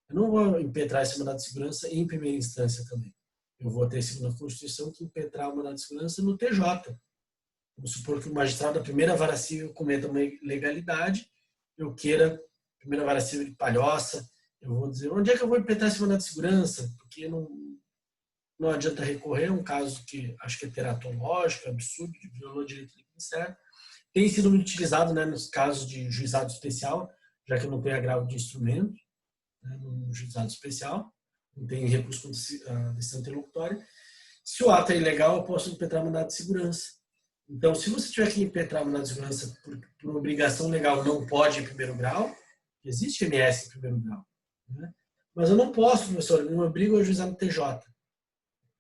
Eu não vou impetrar esse mandado de segurança em primeira instância também. Eu vou ter, segundo a Constituição, que impetrar o mandado de segurança no TJ. Vamos supor que o magistrado da primeira vara civil cometa uma ilegalidade, eu queira, primeira vara civil de Palhoça, eu vou dizer, onde é que eu vou impetrar esse mandado de segurança? Porque não adianta recorrer, é um caso que acho que é teratológico, absurdo, violou direito do Ministério. Tem sido muito utilizado, né, nos casos de juizado especial, já que não tem agravo de instrumento, né, no juizado especial, não tem recurso contra a decisão interlocutória. Se o ato é ilegal, eu posso impetrar mandado de segurança. Então, se você tiver que impetrar mandado de segurança por obrigação legal, não pode em primeiro grau, existe MS em primeiro grau. Né? Mas eu não posso, professor, eu me obrigo a ajuizar no TJ,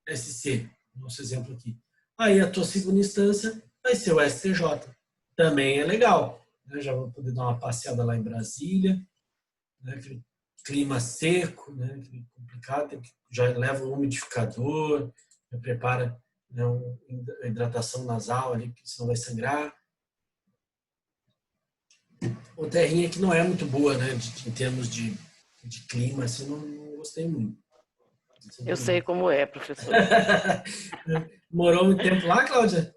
SC, nosso exemplo aqui. Aí a tua segunda instância vai ser o STJ. Também é legal. Né? Já vou poder dar uma passeada lá em Brasília, né? Aquele clima seco, né? Aquele complicado, já leva um umidificador, já prepara, né, a hidratação nasal ali, porque senão vai sangrar. O terrinha que não é muito boa, né, em termos de clima, assim, não gostei muito. Eu sei como é, professor. Morou muito tempo lá, Cláudia?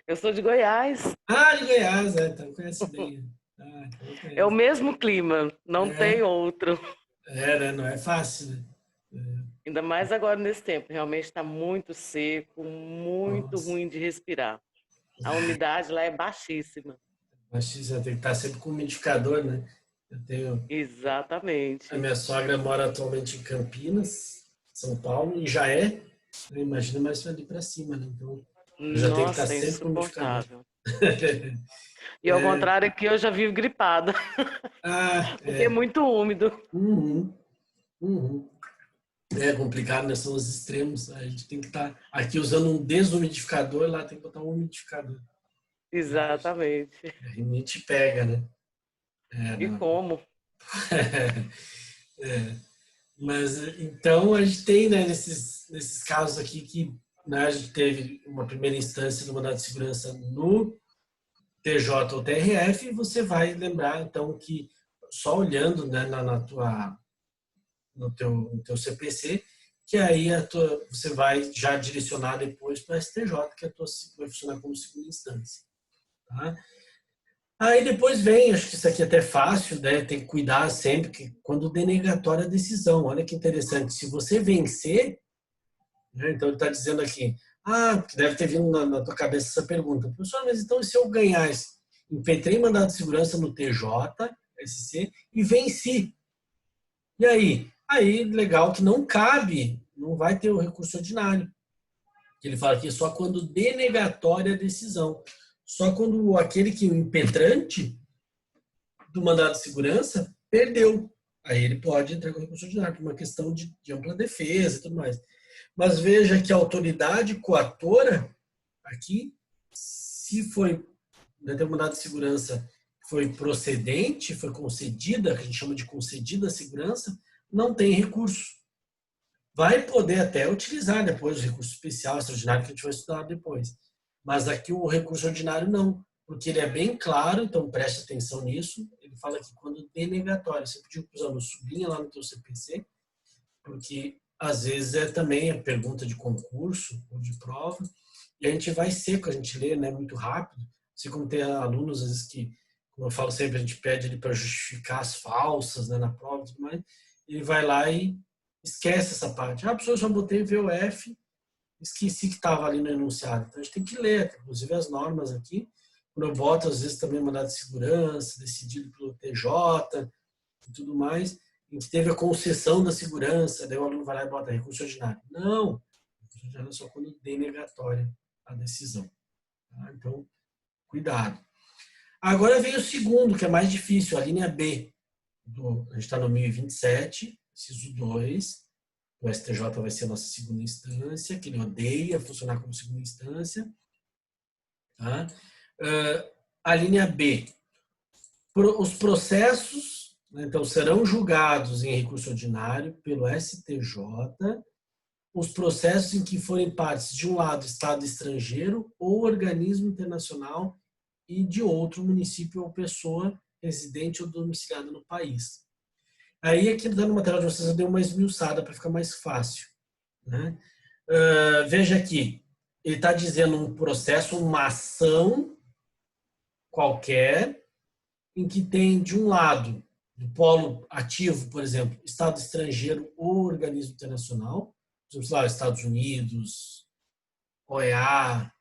Eu sou de Goiás. Ah, de Goiás, então conhece bem. Então É o conhece. mesmo clima, não tem outro. Né? Não é fácil, né? Ainda mais agora nesse tempo. Realmente está muito seco, muito Nossa. ruim de respirar. A umidade lá é baixíssima. Mas você tem que estar sempre com o umidificador, né? A Exatamente. minha sogra mora atualmente em Campinas, São Paulo, e já é, né? Imagina mais ali para cima, né? Então, eu já tenho que estar Nossa, é sempre com o umidificador. insuportável. E ao contrário aqui, eu já vivo gripada, porque é É. muito úmido. Uhum, uhum. É complicado, né? São os extremos. A gente tem que estar aqui usando um desumidificador, lá tem que botar um umidificador. Exatamente. A rinite pega, né? E Não. como? Mas então a gente tem, né, nesses casos aqui que, né, a gente teve uma primeira instância do mandado de segurança no TJ ou TRF, e você vai lembrar então que só olhando, né, no teu CPC, que aí você vai já direcionar depois para a STJ, que vai funcionar como segunda instância. Tá? Aí depois vem, acho que isso aqui é até fácil, né? Tem que cuidar sempre que quando denegatória a decisão. Olha que interessante. Se você vencer, né, então ele está dizendo aqui, porque deve ter vindo na tua cabeça essa pergunta, professor, mas então se eu ganhar, impetrei mandado de segurança no TJ, SC, e venci. E aí? Aí, legal que não cabe, não vai ter o recurso ordinário. Ele fala aqui só quando denegatória a decisão. Só quando aquele que o impetrante do mandado de segurança perdeu. Aí ele pode entrar com recurso ordinário, por uma questão de ampla defesa e tudo mais. Mas veja que a autoridade coatora, aqui, se foi mandado de segurança foi procedente, foi concedida, que a gente chama de concedida a segurança, não tem recurso. Vai poder até utilizar depois o recurso especial, extraordinário, que a gente vai estudar depois. Mas aqui o recurso ordinário não, porque ele é bem claro, então preste atenção nisso. Ele fala que quando denegatório, você pediu para os alunos sublinha lá no teu CPC, porque às vezes é também a pergunta de concurso ou de prova, e a gente vai seco, a gente lê, né, muito rápido. Assim como tem alunos, às vezes, que, como eu falo sempre, a gente pede ele para justificar as falsas, né, na prova e tudo mais, ele vai lá e esquece essa parte. Professor, eu só botei VOF, esqueci que estava ali no enunciado. Então, a gente tem que ler, inclusive as normas aqui. Quando eu boto, às vezes, também mandado de segurança, decidido pelo TJ e tudo mais, em que teve a concessão da segurança, daí o aluno vai lá e bota recurso ordinário. Não, recurso ordinário é só quando denegatória a decisão. Tá? Então, cuidado. Agora vem o segundo, que é mais difícil, a linha B. A gente está no 1027, inciso 2. O STJ vai ser a nossa segunda instância, que ele odeia funcionar como segunda instância. Tá? A linha B. Os processos, né, então, serão julgados em recurso ordinário pelo STJ os processos em que forem partes, de um lado, Estado estrangeiro ou organismo internacional e de outro, município ou pessoa residente ou domiciliada no país. Aí, aqui no material de vocês, eu dei uma esmiuçada para ficar mais fácil. Né? Veja aqui, ele está dizendo um processo, uma ação qualquer, em que tem, de um lado, do polo ativo, por exemplo, Estado estrangeiro ou organismo internacional, por exemplo, lá, Estados Unidos, OEA,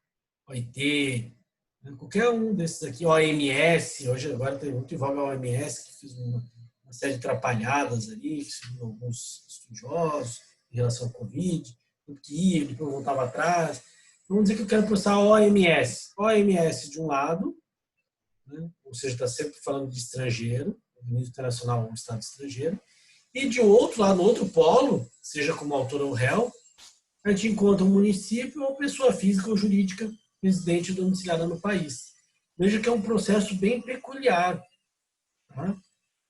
OIT, né? Qualquer um desses aqui, OMS, hoje agora tem muito em voga a OMS, que fez uma série de atrapalhadas ali, que segundo alguns estudiosos, em relação ao Covid, que ia, depois voltava atrás. Vamos dizer que eu quero processar a OMS. OMS de um lado, né? Ou seja, está sempre falando de estrangeiro, organismo internacional ou Estado estrangeiro, e de outro lado, no outro polo, seja como autor ou réu, a gente encontra um município ou pessoa física ou jurídica residente ou domiciliada no país. Veja que é um processo bem peculiar. Tá?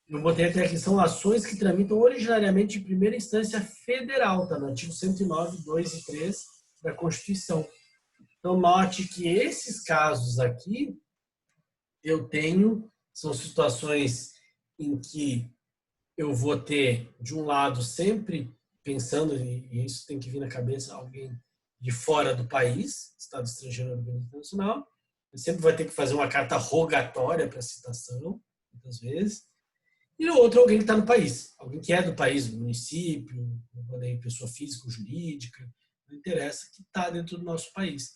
Eu botei até aqui, são ações que tramitam originariamente em primeira instância federal, tá? No artigo 109, 2 e 3 da Constituição. Então, note que esses casos aqui, são situações em que eu vou ter, de um lado, sempre pensando, e isso tem que vir na cabeça alguém de fora do país, Estado estrangeiro ou organismo internacional, ele sempre vai ter que fazer uma carta rogatória para citação, muitas vezes, e o outro é alguém que está no país, alguém que é do país, do município, pessoa física ou jurídica, não interessa, que está dentro do nosso país.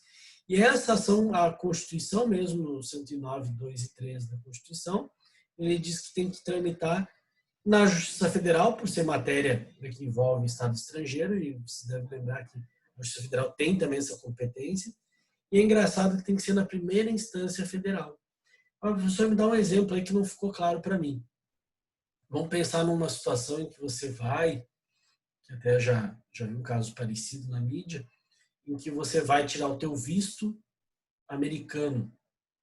E essa ação, a Constituição mesmo, no 109, 2 e 3 da Constituição, ele diz que tem que tramitar na Justiça Federal, por ser matéria que envolve Estado estrangeiro, e você deve lembrar que a Justiça Federal tem também essa competência, e é engraçado que tem que ser na primeira instância federal. O professor me dá um exemplo aí que não ficou claro para mim. Vamos pensar numa situação em que você vai, que até já vi um caso parecido na mídia, em que você vai tirar o teu visto americano,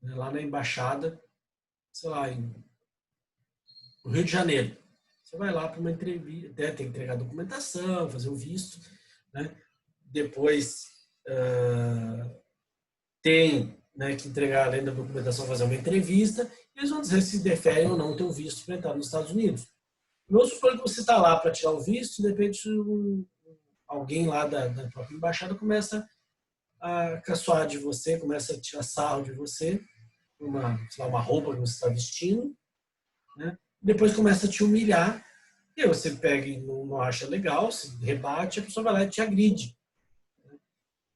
né, lá na embaixada, sei lá, no Rio de Janeiro. Você vai lá para uma entrevista, tem que entregar documentação, fazer o visto, né? Depois tem, né, que entregar, além da documentação, fazer uma entrevista, e eles vão dizer se deferem ou não o teu visto para entrar nos Estados Unidos. Vamos supor que você está lá para tirar o visto, e de repente alguém lá da própria embaixada começa a caçoar de você, começa a tirar sarro de você, uma roupa que você está vestindo, né? Depois começa a te humilhar, e aí você pega e não acha legal, se rebate, a pessoa vai lá e te agride. O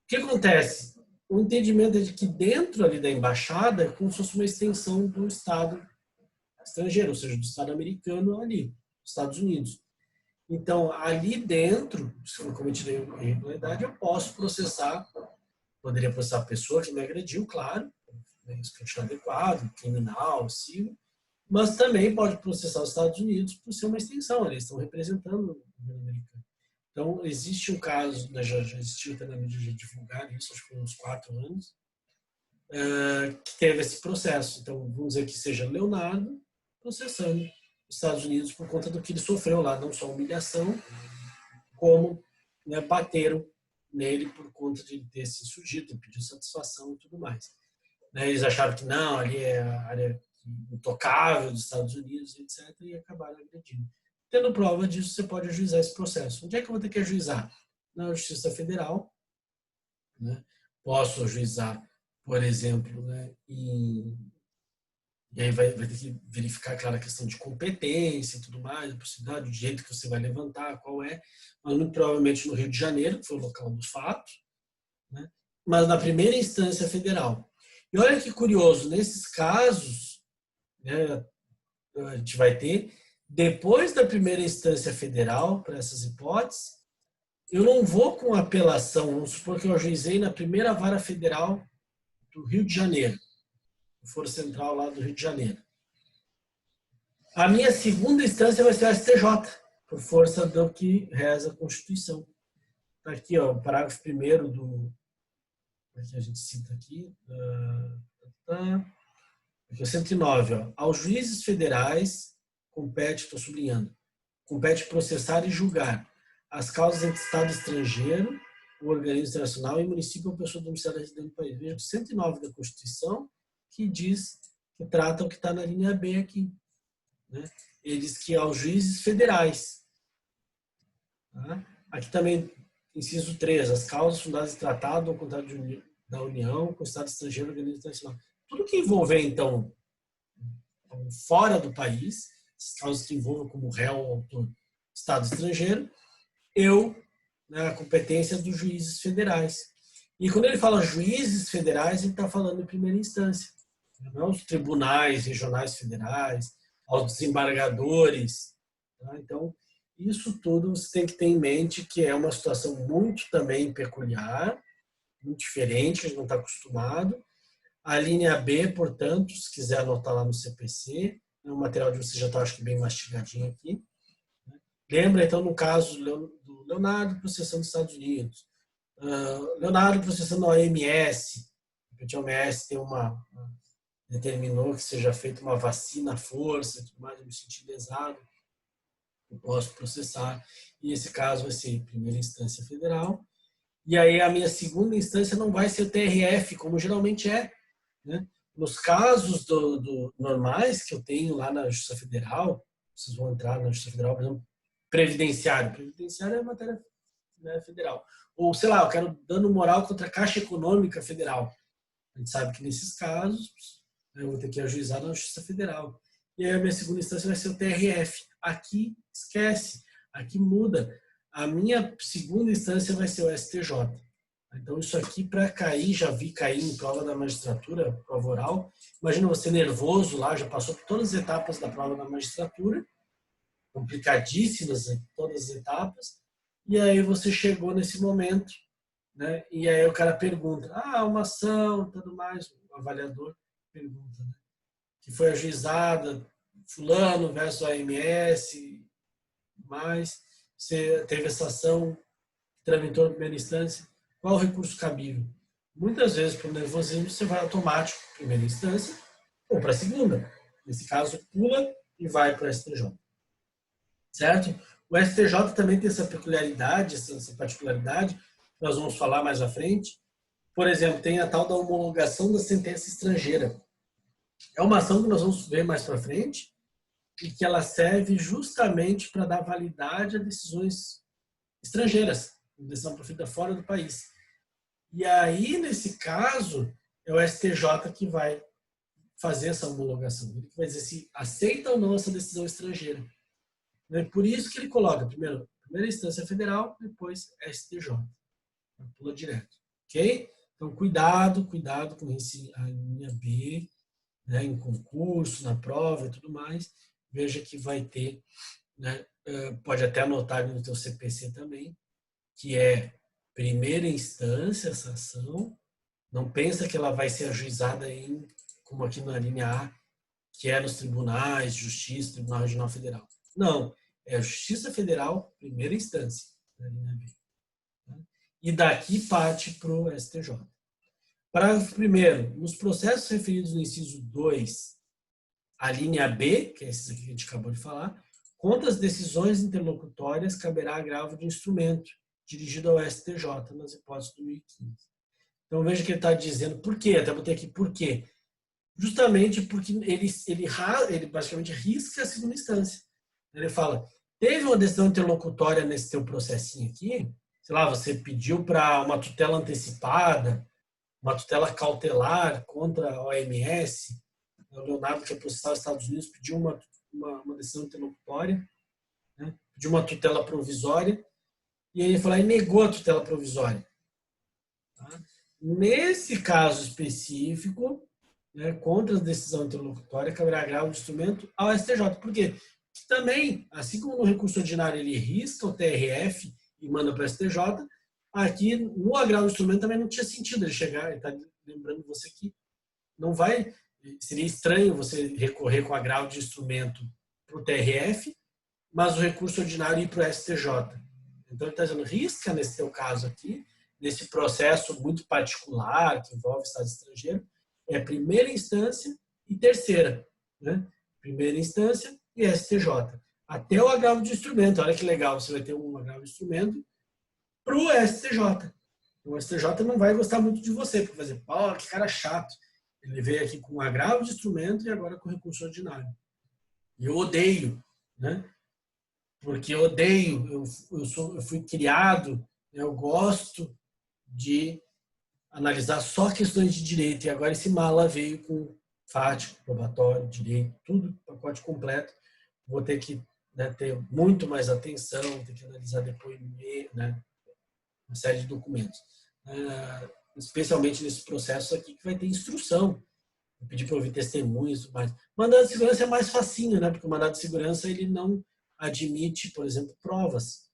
que acontece? O entendimento é de que dentro ali da embaixada é como se fosse uma extensão do Estado estrangeiro, ou seja, do Estado americano ali, dos Estados Unidos. Então, ali dentro, se for cometida irregularidade, eu posso poderia processar a pessoa que me agrediu, claro, escrutínio adequado, criminal, civil, mas também pode processar os Estados Unidos por ser uma extensão, eles estão representando o governo americano. Então, existe um caso, né, já existiu até na mídia de divulgar isso, acho que foi uns 4 anos, que teve esse processo. Então, vamos dizer que seja Leonardo processando os Estados Unidos por conta do que ele sofreu lá, não só humilhação, como, né, bateram nele por conta de ter se insurgido, pediu satisfação e tudo mais. Né, eles acharam que não, ali é a área intocável dos Estados Unidos, etc., e acabaram agredindo. Tendo prova disso, você pode ajuizar esse processo. Onde é que eu vou ter que ajuizar? Na Justiça Federal. Né? Posso ajuizar, por exemplo, né, e aí vai ter que verificar, claro, a questão de competência e tudo mais, a possibilidade, o jeito que você vai levantar, qual é, mas muito provavelmente no Rio de Janeiro, que foi o local dos fatos, né? Mas na primeira instância federal. E olha que curioso, nesses casos, né, a gente vai ter, depois da primeira instância federal, para essas hipóteses, eu não vou com apelação, vamos supor que eu ajuizei na primeira vara federal do Rio de Janeiro, o Foro Central lá do Rio de Janeiro. A minha segunda instância vai ser a STJ, por força do que reza a Constituição. Está aqui, ó, o parágrafo 1º do... que a gente cita aqui, aqui, 109, ó. Aos juízes federais compete, estou sublinhando, compete processar e julgar as causas entre Estado estrangeiro, o organismo internacional e município ou pessoa domiciliada residente no país. Veja o 109 da Constituição, que diz, que trata o que está na linha B aqui. Né? Ele diz que aos juízes federais. Tá? Aqui também, inciso 3, as causas fundadas em tratado ou contrato da União com o Estado estrangeiro ou organismo internacional. Tudo que envolver, então, fora do país, as causas que envolvam como réu ou autor Estado estrangeiro, a competência dos juízes federais. E quando ele fala juízes federais, ele está falando em primeira instância. Não os tribunais regionais federais, aos desembargadores. Tá? Então, isso tudo você tem que ter em mente que é uma situação muito também peculiar, muito diferente, a gente não está acostumado. A linha B, portanto, se quiser anotar lá no CPC, o material de você já está, acho que, bem mastigadinho aqui. Lembra, então, no caso do Leonardo processando os Estados Unidos. Leonardo processando a OMS. A OMS tem determinou que seja feita uma vacina à força, tudo mais, eu me senti lesado. Eu posso processar. E esse caso vai ser em primeira instância federal. E aí a minha segunda instância não vai ser o TRF, como geralmente é. Né? Nos casos normais que eu tenho lá na Justiça Federal, vocês vão entrar na Justiça Federal, por exemplo, previdenciário. Previdenciário é matéria, né, federal. Ou, sei lá, eu quero dano moral contra a Caixa Econômica Federal. A gente sabe que nesses casos eu vou ter que ajuizar na Justiça Federal. E aí a minha segunda instância vai ser o TRF. Aqui, esquece. Aqui muda. A minha segunda instância vai ser o STJ. Então, isso aqui, para cair, já vi cair em prova da magistratura, prova oral. Imagina você nervoso lá, já passou por todas as etapas da prova da magistratura, complicadíssimas todas as etapas, e aí você chegou nesse momento, né? E aí o cara pergunta, uma ação, tudo mais, o avaliador pergunta, né? Que foi ajuizada, fulano versus AMS, mais, você teve essa ação, tramitou na primeira instância, qual o recurso cabível? Muitas vezes, por nervosismo, você vai automático para a primeira instância ou para a segunda. Nesse caso, pula e vai para o STJ. Certo? O STJ também tem essa peculiaridade, essa particularidade, que nós vamos falar mais à frente. Por exemplo, tem a tal da homologação da sentença estrangeira. É uma ação que nós vamos ver mais para frente e que ela serve justamente para dar validade a decisões estrangeiras, decisão proferida fora do país. E aí, nesse caso, é o STJ que vai fazer essa homologação. Ele vai dizer se aceita ou não essa decisão estrangeira. Por isso que ele coloca primeiro primeira instância federal, depois STJ. Pula direto. Ok? Então, cuidado com a linha B, né, em concurso, na prova e tudo mais. Veja que vai ter, né, pode até anotar no teu CPC também, que é primeira instância essa ação. Não pensa que ela vai ser ajuizada como aqui na linha A, que é nos tribunais, Justiça, Tribunal Regional Federal. Não, é a Justiça Federal, primeira instância, na linha B. E daqui parte para o STJ. Parágrafo 1º. Nos processos referidos no inciso 2, a linha B, que é esse aqui que a gente acabou de falar, contra as decisões interlocutórias caberá agravo de instrumento, dirigido ao STJ, nas hipóteses do 2015. Então, veja que ele está dizendo por quê. Até botei aqui por quê. Justamente porque ele basicamente risca a segunda instância. Ele fala, teve uma decisão interlocutória nesse teu processinho aqui, sei lá, você pediu para uma tutela antecipada, uma tutela cautelar contra a OMS, o Leonardo, que é processado nos Estados Unidos, pediu uma decisão interlocutória, né? Pediu uma tutela provisória, e aí ele falou, e negou a tutela provisória. Tá? Nesse caso específico, né, contra a decisão interlocutória, caberá agravo de instrumento ao STJ. Por quê? Porque também, assim como no recurso ordinário ele risca o TRF e manda para o STJ, aqui no agravo de instrumento também não tinha sentido ele chegar, ele está lembrando você que não vai, seria estranho você recorrer com agravo de instrumento para o TRF, mas o recurso ordinário ir para o STJ. Então ele está dizendo, risca nesse teu caso aqui, nesse processo muito particular que envolve Estado estrangeiro, é primeira instância e terceira. Né? Primeira instância e STJ. Até o agravo de instrumento. Olha que legal, você vai ter um agravo de instrumento para o STJ. O STJ não vai gostar muito de você, porque vai dizer, pô, que cara chato. Ele veio aqui com um agravo de instrumento e agora com recurso ordinário. E eu odeio, né? Porque eu odeio, eu fui criado, eu gosto de analisar só questões de direito, e agora esse mala veio com fático, probatório, direito, tudo, pacote completo. Vou ter que, né, ter muito mais atenção, ter que analisar depoimento, né, uma série de documentos. Especialmente nesse processo aqui que vai ter instrução. Eu pedi para ouvir testemunhas e tudo mais. Mandado de segurança é mais facinho, né, porque o mandado de segurança ele não admite, por exemplo, provas,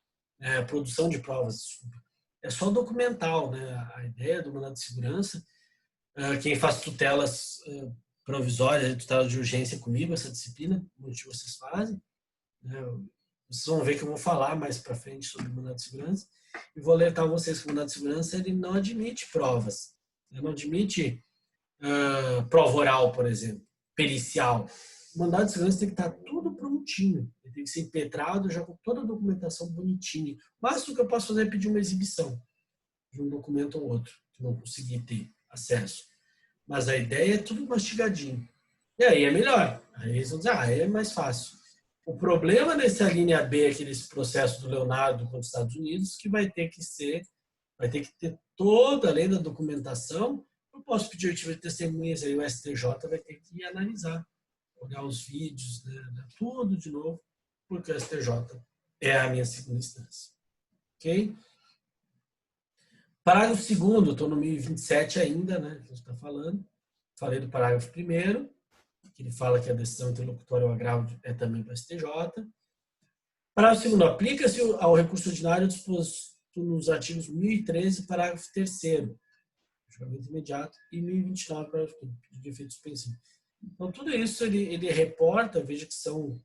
produção de provas, desculpa. É só documental, né? A ideia do mandado de segurança, quem faz tutelas provisórias, tutelas de urgência comigo, essa disciplina, muitos de vocês fazem, né? Vocês vão ver que eu vou falar mais para frente sobre o mandado de segurança, e vou alertar vocês que o mandado de segurança ele não admite provas, ele não admite prova oral, por exemplo, pericial. O mandado de segurança tem que estar tudo prontinho. Ele tem que ser impetrado já com toda a documentação bonitinha. O máximo que eu posso fazer é pedir uma exibição de um documento ou outro, que não consegui ter acesso. Mas a ideia é tudo mastigadinho. E aí é melhor. Aí eles vão dizer, é mais fácil. O problema nessa linha B, aqui nesse processo do Leonardo contra os Estados Unidos, que vai ter que ter toda, além da documentação, eu posso pedir oitiva de testemunhas, aí o STJ vai ter que analisar, olhar os vídeos, né, tudo de novo, porque o STJ é a minha segunda instância. Ok? Parágrafo 2º, estou no 1027 ainda, né, que a gente está falando. Falei do parágrafo 1º, que ele fala que a decisão interlocutória ou agravo é também para o STJ. Parágrafo 2º, aplica-se ao recurso ordinário disposto nos artigos 1013, parágrafo 3º, julgamento imediato, e 1029, parágrafo 5º, de efeito suspensivo. Então, tudo isso ele reporta, veja que são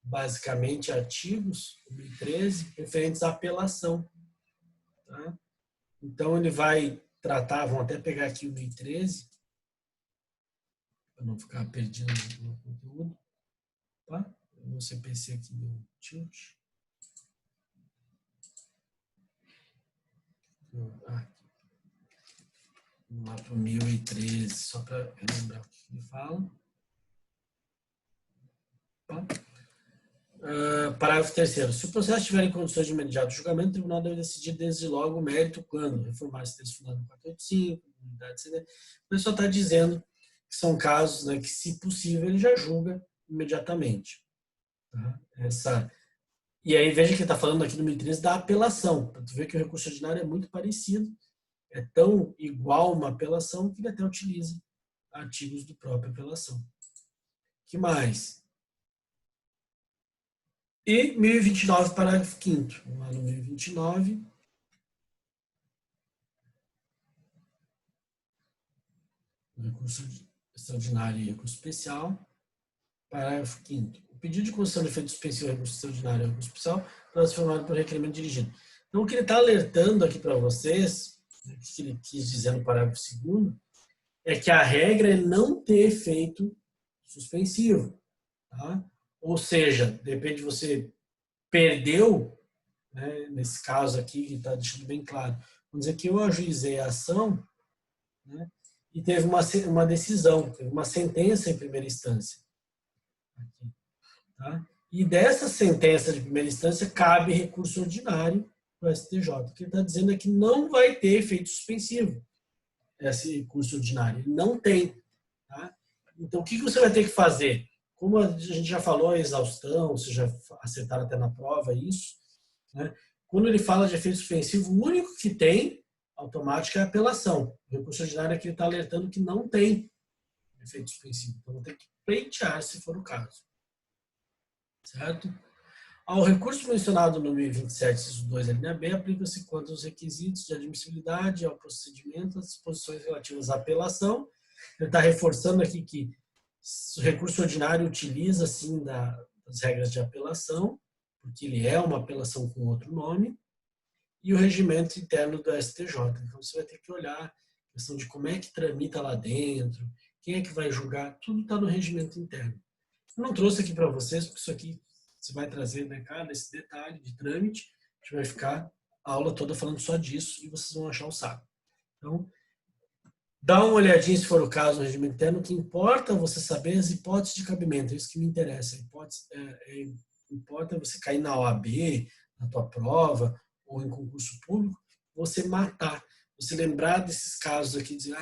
basicamente artigos, 1013, referentes à apelação. Tá? Então, ele vai tratar, vamos até pegar aqui o 1013, para não ficar perdido no conteúdo. Tá? O CPC aqui no tilt. Vamos lá para o 1013, só para lembrar o que ele fala. Tá? Parágrafo 3º. Se o processo estiver em condições de imediato julgamento, o tribunal deve decidir desde logo o mérito quando reformar-se texto fundado no 485, unidade CD. O pessoal está dizendo que são casos, né, que, se possível, ele já julga imediatamente. Tá? E aí, veja que ele está falando aqui no 1013 da apelação. Para tu ver que o recurso ordinário é muito parecido, é tão igual uma apelação que ele até utiliza artigos do próprio apelação. Que mais? E 1029, parágrafo 5º. Vamos lá no 1029. Recurso extraordinário e recurso especial. Parágrafo 5º. O pedido de concessão de efeito suspensivo ao recurso extraordinário e recurso especial transformado por requerimento dirigido. Então, o que ele está alertando aqui para vocês, o que ele quis dizer no parágrafo 2º, é que a regra é não ter efeito suspensivo. Tá? Ou seja, de repente você perdeu, né, nesse caso aqui, que está deixando bem claro, vamos dizer que eu ajuizei a ação, né, e teve uma decisão, teve uma sentença em primeira instância. Aqui, tá? E dessa sentença de primeira instância cabe recurso ordinário para o STJ. O que ele está dizendo é que não vai ter efeito suspensivo esse recurso ordinário. Ele não tem. Tá? Então, o que você vai ter que fazer? Como a gente já falou, a exaustão, vocês já acertaram até na prova isso, né? Quando ele fala de efeito suspensivo, o único que tem automático é a apelação. O recurso ordinário aqui está alertando que não tem efeito suspensivo. Então, vou ter que pleitear se for o caso. Certo? Ao recurso mencionado no 1027, inciso 2, linha B, aplica-se quanto aos requisitos de admissibilidade, ao procedimento, às disposições relativas à apelação. Ele está reforçando aqui que o recurso ordinário utiliza, sim, das regras de apelação, porque ele é uma apelação com outro nome, e o regimento interno do STJ. Então, você vai ter que olhar a questão de como é que tramita lá dentro, quem é que vai julgar, tudo está no regimento interno. Eu não trouxe aqui para vocês, porque isso aqui você vai trazer, né, cada esse detalhe de trâmite, a gente vai ficar a aula toda falando só disso e vocês vão achar o saco. Então, dá uma olhadinha, se for o caso, no regimento interno. O que importa é você saber as hipóteses de cabimento, é isso que me interessa. Importa você cair na OAB, na tua prova, ou em concurso público, você matar. Você lembrar desses casos aqui, dizer,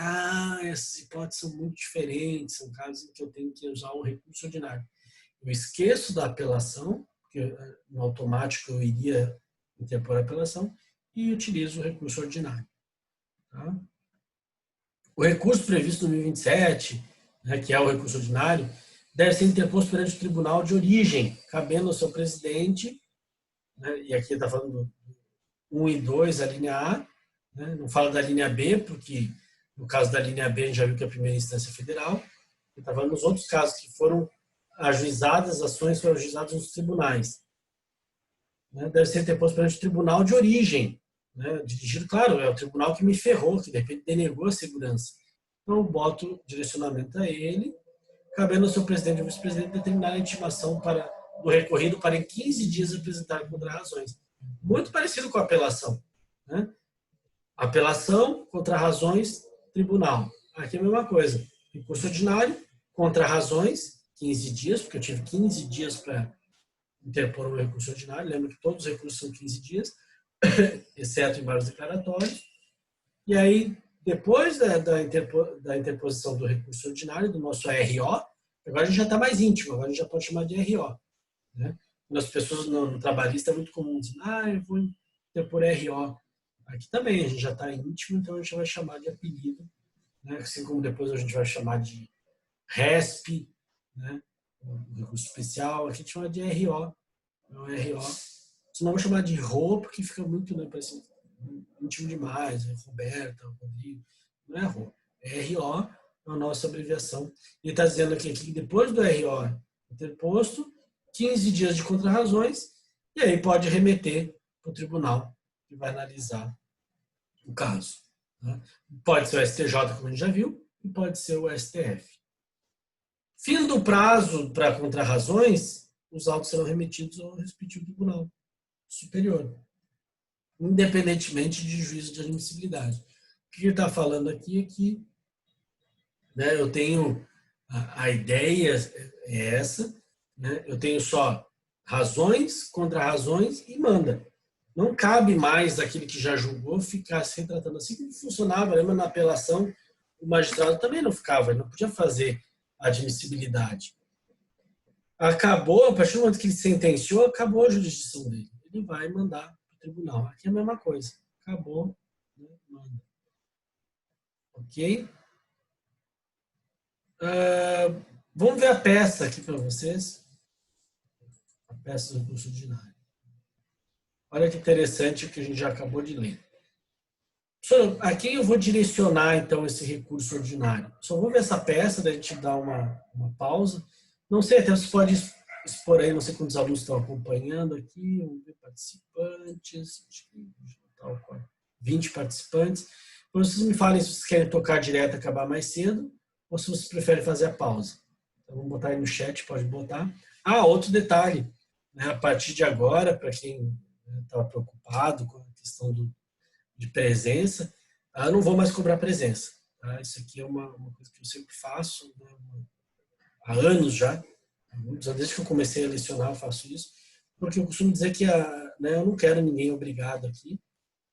essas hipóteses são muito diferentes, são casos em que eu tenho que usar um recurso ordinário. Eu esqueço da apelação, porque no automático eu iria interpor a apelação, e utilizo o recurso ordinário. Tá? O recurso previsto no 1027, né, que é o recurso ordinário, deve ser interposto perante o tribunal de origem, cabendo ao seu presidente, né, e aqui está falando do 1 e 2, a linha A, né, não fala da linha B, porque no caso da linha B a gente já viu que é a primeira instância federal, ele está falando nos outros casos que foram ajuizadas, ações foram ajuizadas nos tribunais. Né, deve ser interposto perante o tribunal de origem, né, dirigido, claro, é o tribunal que me ferrou, que de repente denegou a segurança. Então eu boto direcionamento a ele, cabendo ao seu presidente e vice-presidente determinar a intimação do recorrido para em 15 dias apresentar contra-razões. Muito parecido com a apelação. Né? Apelação, contra-razões, tribunal. Aqui é a mesma coisa. Recurso ordinário, contra-razões, 15 dias, porque eu tive 15 dias para interpor um recurso ordinário. Lembra que todos os recursos são 15 dias, exceto embargos declaratórios. E aí, depois da interposição do recurso ordinário, do nosso RO, agora a gente já está mais íntimo, agora a gente já pode chamar de RO. Né? As pessoas no trabalhista é muito comum dizer, eu vou interpor RO. Aqui também a gente já está íntimo, então a gente vai chamar de apelido, né? Assim como depois a gente vai chamar de RESP, né? Um recurso especial, aqui a gente chama de RO. Então, RO. Senão eu vou chamar de RO, porque fica muito, né, parece íntimo demais, Roberta, Rodrigo. Não é RO. RO é a nossa abreviação. E está dizendo aqui que depois do RO interposto, 15 dias de contrarrazões, e aí pode remeter para o tribunal, que vai analisar o caso. Né? Pode ser o STJ, como a gente já viu, e pode ser o STF. Fim do prazo para contrarrazões, os autos serão remetidos ao respectivo tribunal superior, independentemente de juízo de admissibilidade. O que ele está falando aqui é que, né, eu tenho a ideia é essa, né, eu tenho só razões, contrarrazões e manda. Não cabe mais aquele que já julgou ficar se retratando assim como funcionava. Lembra, na apelação, o magistrado também não ficava, ele não podia fazer admissibilidade. Acabou, a partir do momento que ele sentenciou, acabou a jurisdição dele. Ele vai mandar para o tribunal. Aqui é a mesma coisa. Acabou, né, manda. Ok? Vamos ver a peça aqui para vocês. A peça do recurso ordinário. Olha que interessante o que a gente já acabou de ler. A quem eu vou direcionar, então, esse recurso ordinário? Só vou ver essa peça, daí a gente dá uma pausa. Não sei, até você pode expor aí, não sei quantos alunos estão acompanhando aqui. Vamos ver participantes. Acho que 20 participantes. Então, vocês me falem se vocês querem tocar direto e acabar mais cedo, ou se vocês preferem fazer a pausa. Então, vamos botar aí no chat, pode botar. Outro detalhe. Né, a partir de agora, para quem estava preocupado com a questão de presença, eu não vou mais cobrar presença. Tá? Isso aqui é uma coisa que eu sempre faço, né, há anos já, desde que eu comecei a lecionar eu faço isso, porque eu costumo dizer que né, eu não quero ninguém obrigado aqui,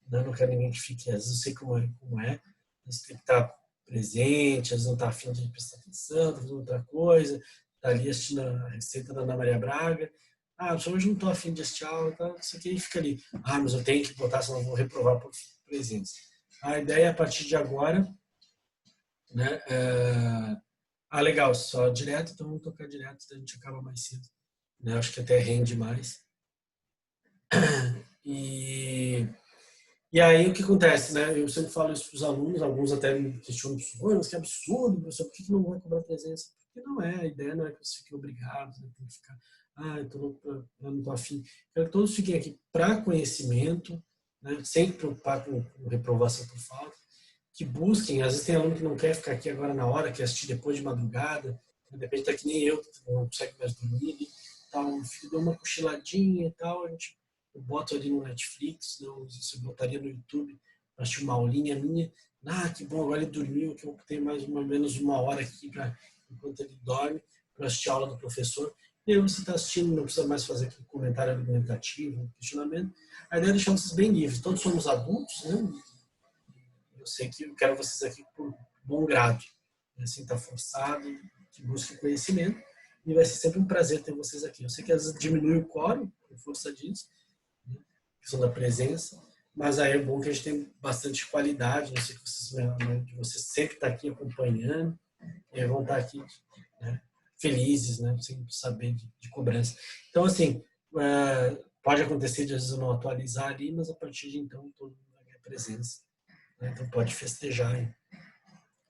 né, eu não quero ninguém que fique, às vezes eu sei como é, você tem que estar presente, às vezes não está afim de prestar atenção, está fazendo outra coisa, está ali assistindo a receita da Ana Maria Braga, hoje não estou afim de assistir aula, tá? Isso aqui fica ali. Mas eu tenho que botar, senão eu vou reprovar por presença. A ideia, a partir de agora, né? Legal, só direto, então vamos tocar direto, a gente acaba mais cedo. Né? Acho que até rende mais. E aí o que acontece, né? Eu sempre falo isso para os alunos, alguns até me questionam, mas que absurdo, professor, por que não vai cobrar presença? Porque não é, a ideia não é que você fique obrigado, né? Tem que ficar, eu não estou afim. Quero que todos fiquem aqui para conhecimento, né? Sem preocupar com reprovação por falta, que busquem, às vezes tem aluno que não quer ficar aqui agora na hora, quer assistir depois de madrugada, de repente tá que nem eu, não consegue mais dormir, o filho deu uma cochiladinha e tal, eu boto ali no Netflix, você botaria no YouTube, assistir uma aulinha minha, que bom, agora ele dormiu, que eu tenho mais ou menos uma hora aqui enquanto ele dorme, para assistir a aula do professor. E aí você está assistindo, não precisa mais fazer aquele comentário argumentativo, questionamento. A ideia é deixar vocês bem livres. Todos somos adultos, né? Eu sei que eu quero vocês aqui por bom grado, né? Sem estar forçado, que busquem conhecimento. E vai ser sempre um prazer ter vocês aqui. Eu sei que às vezes diminui o quórum, por força disso, né? Questão da presença, mas aí é bom que a gente tem bastante qualidade. Eu sei que vocês sempre estão aqui acompanhando, e vão estar aqui, né, felizes, né, sem saber de cobrança. Então, assim, pode acontecer de às vezes eu não atualizar ali, mas a partir de então todo mundo vai ter presença. Né? Então pode festejar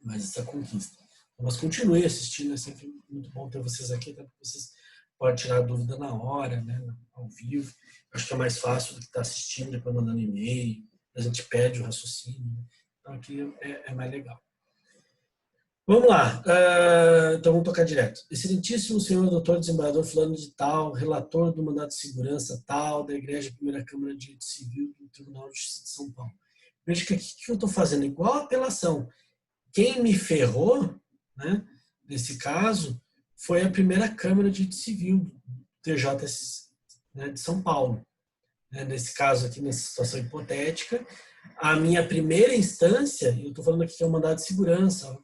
mais essa conquista. Mas continue assistindo, é sempre muito bom ter vocês aqui, até porque vocês podem tirar dúvida na hora, né, ao vivo. Acho que é mais fácil do que estar assistindo, depois mandando e-mail, a gente pede o raciocínio. Né? Então aqui é mais legal. Vamos lá, então vamos tocar direto. Excelentíssimo senhor doutor desembargador fulano de tal, relator do mandato de segurança tal, da Igreja Primeira Câmara de Direito Civil do Tribunal de Justiça de São Paulo. Veja que aqui que eu estou fazendo igual a apelação. Quem me ferrou, né, nesse caso, foi a Primeira Câmara de Direito Civil, né, de São Paulo. Nesse caso aqui, nessa situação hipotética, a minha primeira instância, eu estou falando aqui que é o mandado de segurança,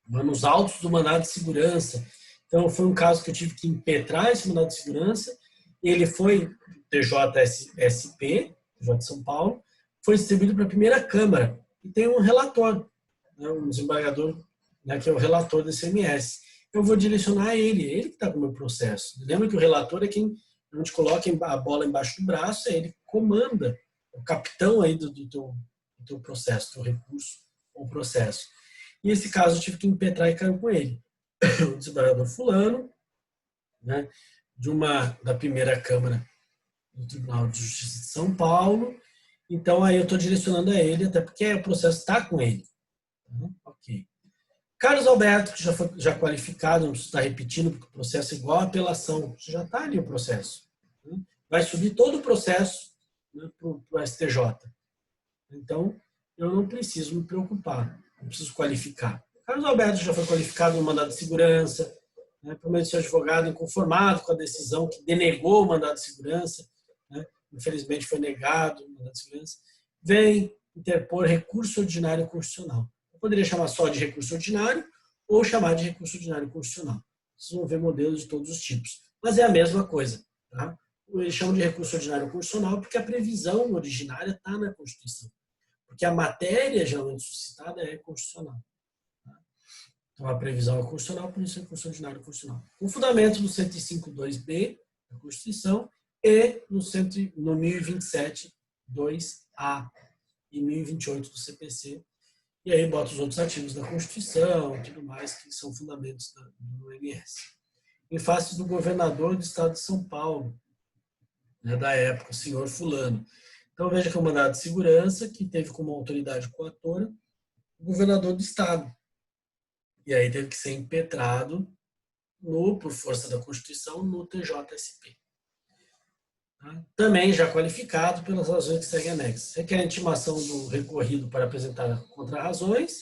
nos autos do mandado de segurança. Então, foi um caso que eu tive que impetrar esse mandado de segurança. Ele foi TJSP, TJ de São Paulo, foi distribuído para a primeira Câmara. E tem um relator, né, um desembargador, né, que é o relator desse MS. Eu vou direcionar a ele que está com o meu processo. Lembra que o relator é quem a gente coloca a bola embaixo do braço, é ele que comanda, o capitão aí do teu processo, do teu recurso ou processo. E esse caso eu tive que impetrar e caiu com ele. O desembargador fulano, né, da primeira Câmara do Tribunal de Justiça de São Paulo. Então aí eu estou direcionando a ele, até porque o processo está com ele. Ok. Carlos Alberto, que já qualificado, não precisa estar repetindo, porque o processo é igual à apelação. Você já está ali o processo. Vai subir todo o processo, né, para o STJ. Então, eu não preciso me preocupar, não preciso qualificar. Carlos Alberto já foi qualificado no mandado de segurança, né, por meio do seu advogado inconformado com a decisão que denegou o mandado de segurança, né, infelizmente foi negado o mandado de segurança, vem interpor recurso ordinário constitucional. Poderia chamar só de recurso ordinário ou chamar de recurso ordinário constitucional. Vocês vão ver modelos de todos os tipos. Mas é a mesma coisa. Tá? Eles chamam de recurso ordinário constitucional porque a previsão originária está na Constituição. Porque a matéria geralmente suscitada é constitucional. Tá? Então a previsão é constitucional, por isso é recurso ordinário constitucional. O fundamento do 105.2b da Constituição e no 1027, 2A e 1028 do CPC. E aí bota os outros artigos da Constituição e tudo mais, que são fundamentos do MS. Em face do governador do estado de São Paulo, né, da época, o senhor fulano. Então veja que é um mandado de segurança que teve como autoridade coatora o governador do estado. E aí teve que ser impetrado por força da Constituição no TJSP. Também já qualificado pelas razões que seguem anexas. Requer a intimação do recorrido para apresentar contrarrazões,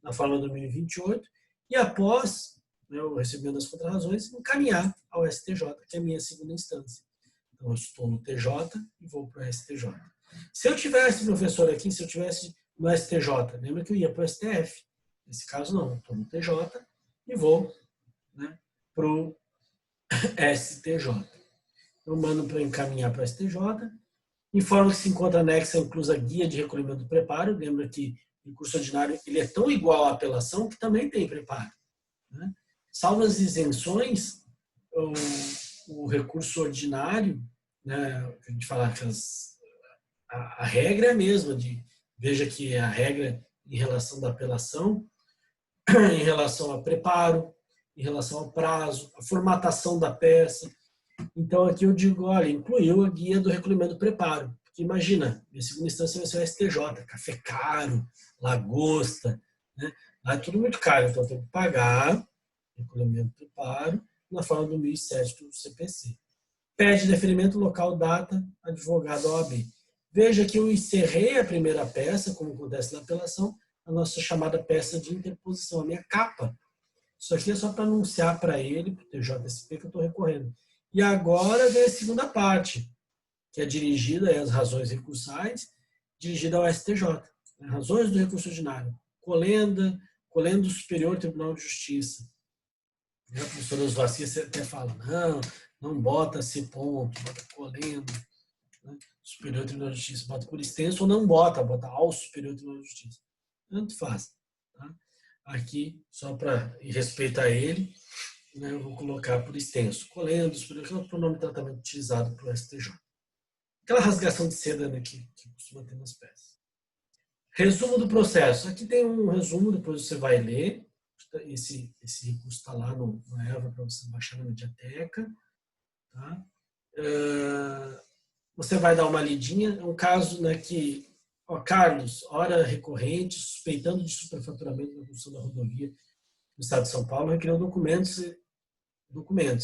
na forma do 1028, e após, né, o recebimento das contrarrazões, encaminhar ao STJ, que é a minha segunda instância. Então, eu estou no TJ e vou para o STJ. Se eu tivesse, professor, aqui, se eu tivesse no STJ, lembra que eu ia para o STF. Nesse caso, não. Eu estou no TJ e vou, né, para o STJ. Eu mando para encaminhar para a STJ. Informo que se encontra anexa inclusa guia de recolhimento do preparo. Lembra que o recurso ordinário ele é tão igual à apelação que também tem preparo. Né? Salvo as isenções, o recurso ordinário, né, a gente fala que a regra é a mesma. Veja que a regra em relação da apelação, em relação ao preparo, em relação ao prazo, a formatação da peça. Então, aqui eu digo, olha, incluiu a guia do recolhimento do preparo. Porque imagina, minha segunda instância vai ser o STJ, café caro, lagosta, né? Lá é tudo muito caro, então eu tenho que pagar recolhimento do preparo na forma do 1007 do CPC. Pede deferimento local, data, advogado OAB. Veja que eu encerrei a primeira peça, como acontece na apelação, a nossa chamada peça de interposição, a minha capa. Isso aqui é só para anunciar para ele, para o TJSP, que eu estou recorrendo. E agora vem a segunda parte, que é dirigida às razões recursais, dirigida ao STJ. Razões do recurso ordinário. Colendo Superior Tribunal de Justiça. A professora Osvacia até fala, não bota esse ponto, bota colendo. Né? Superior Tribunal de Justiça, bota por extenso ou não bota ao Superior Tribunal de Justiça. Tanto faz. Tá? Aqui, só para respeitar ele, né, eu vou colocar por extenso. Colendo, superior, que é o pronome de tratamento utilizado para o STJ. Aquela rasgação de seda, né, que costuma ter nas peças. Resumo do processo. Aqui tem um resumo, depois você vai ler. Esse recurso está lá no EVA para você baixar na Mediateca. Tá? Você vai dar uma lidinha. É um caso, né, que, Carlos, hora recorrente, suspeitando de superfaturamento na construção da rodovia do Estado de São Paulo, requereu documentos,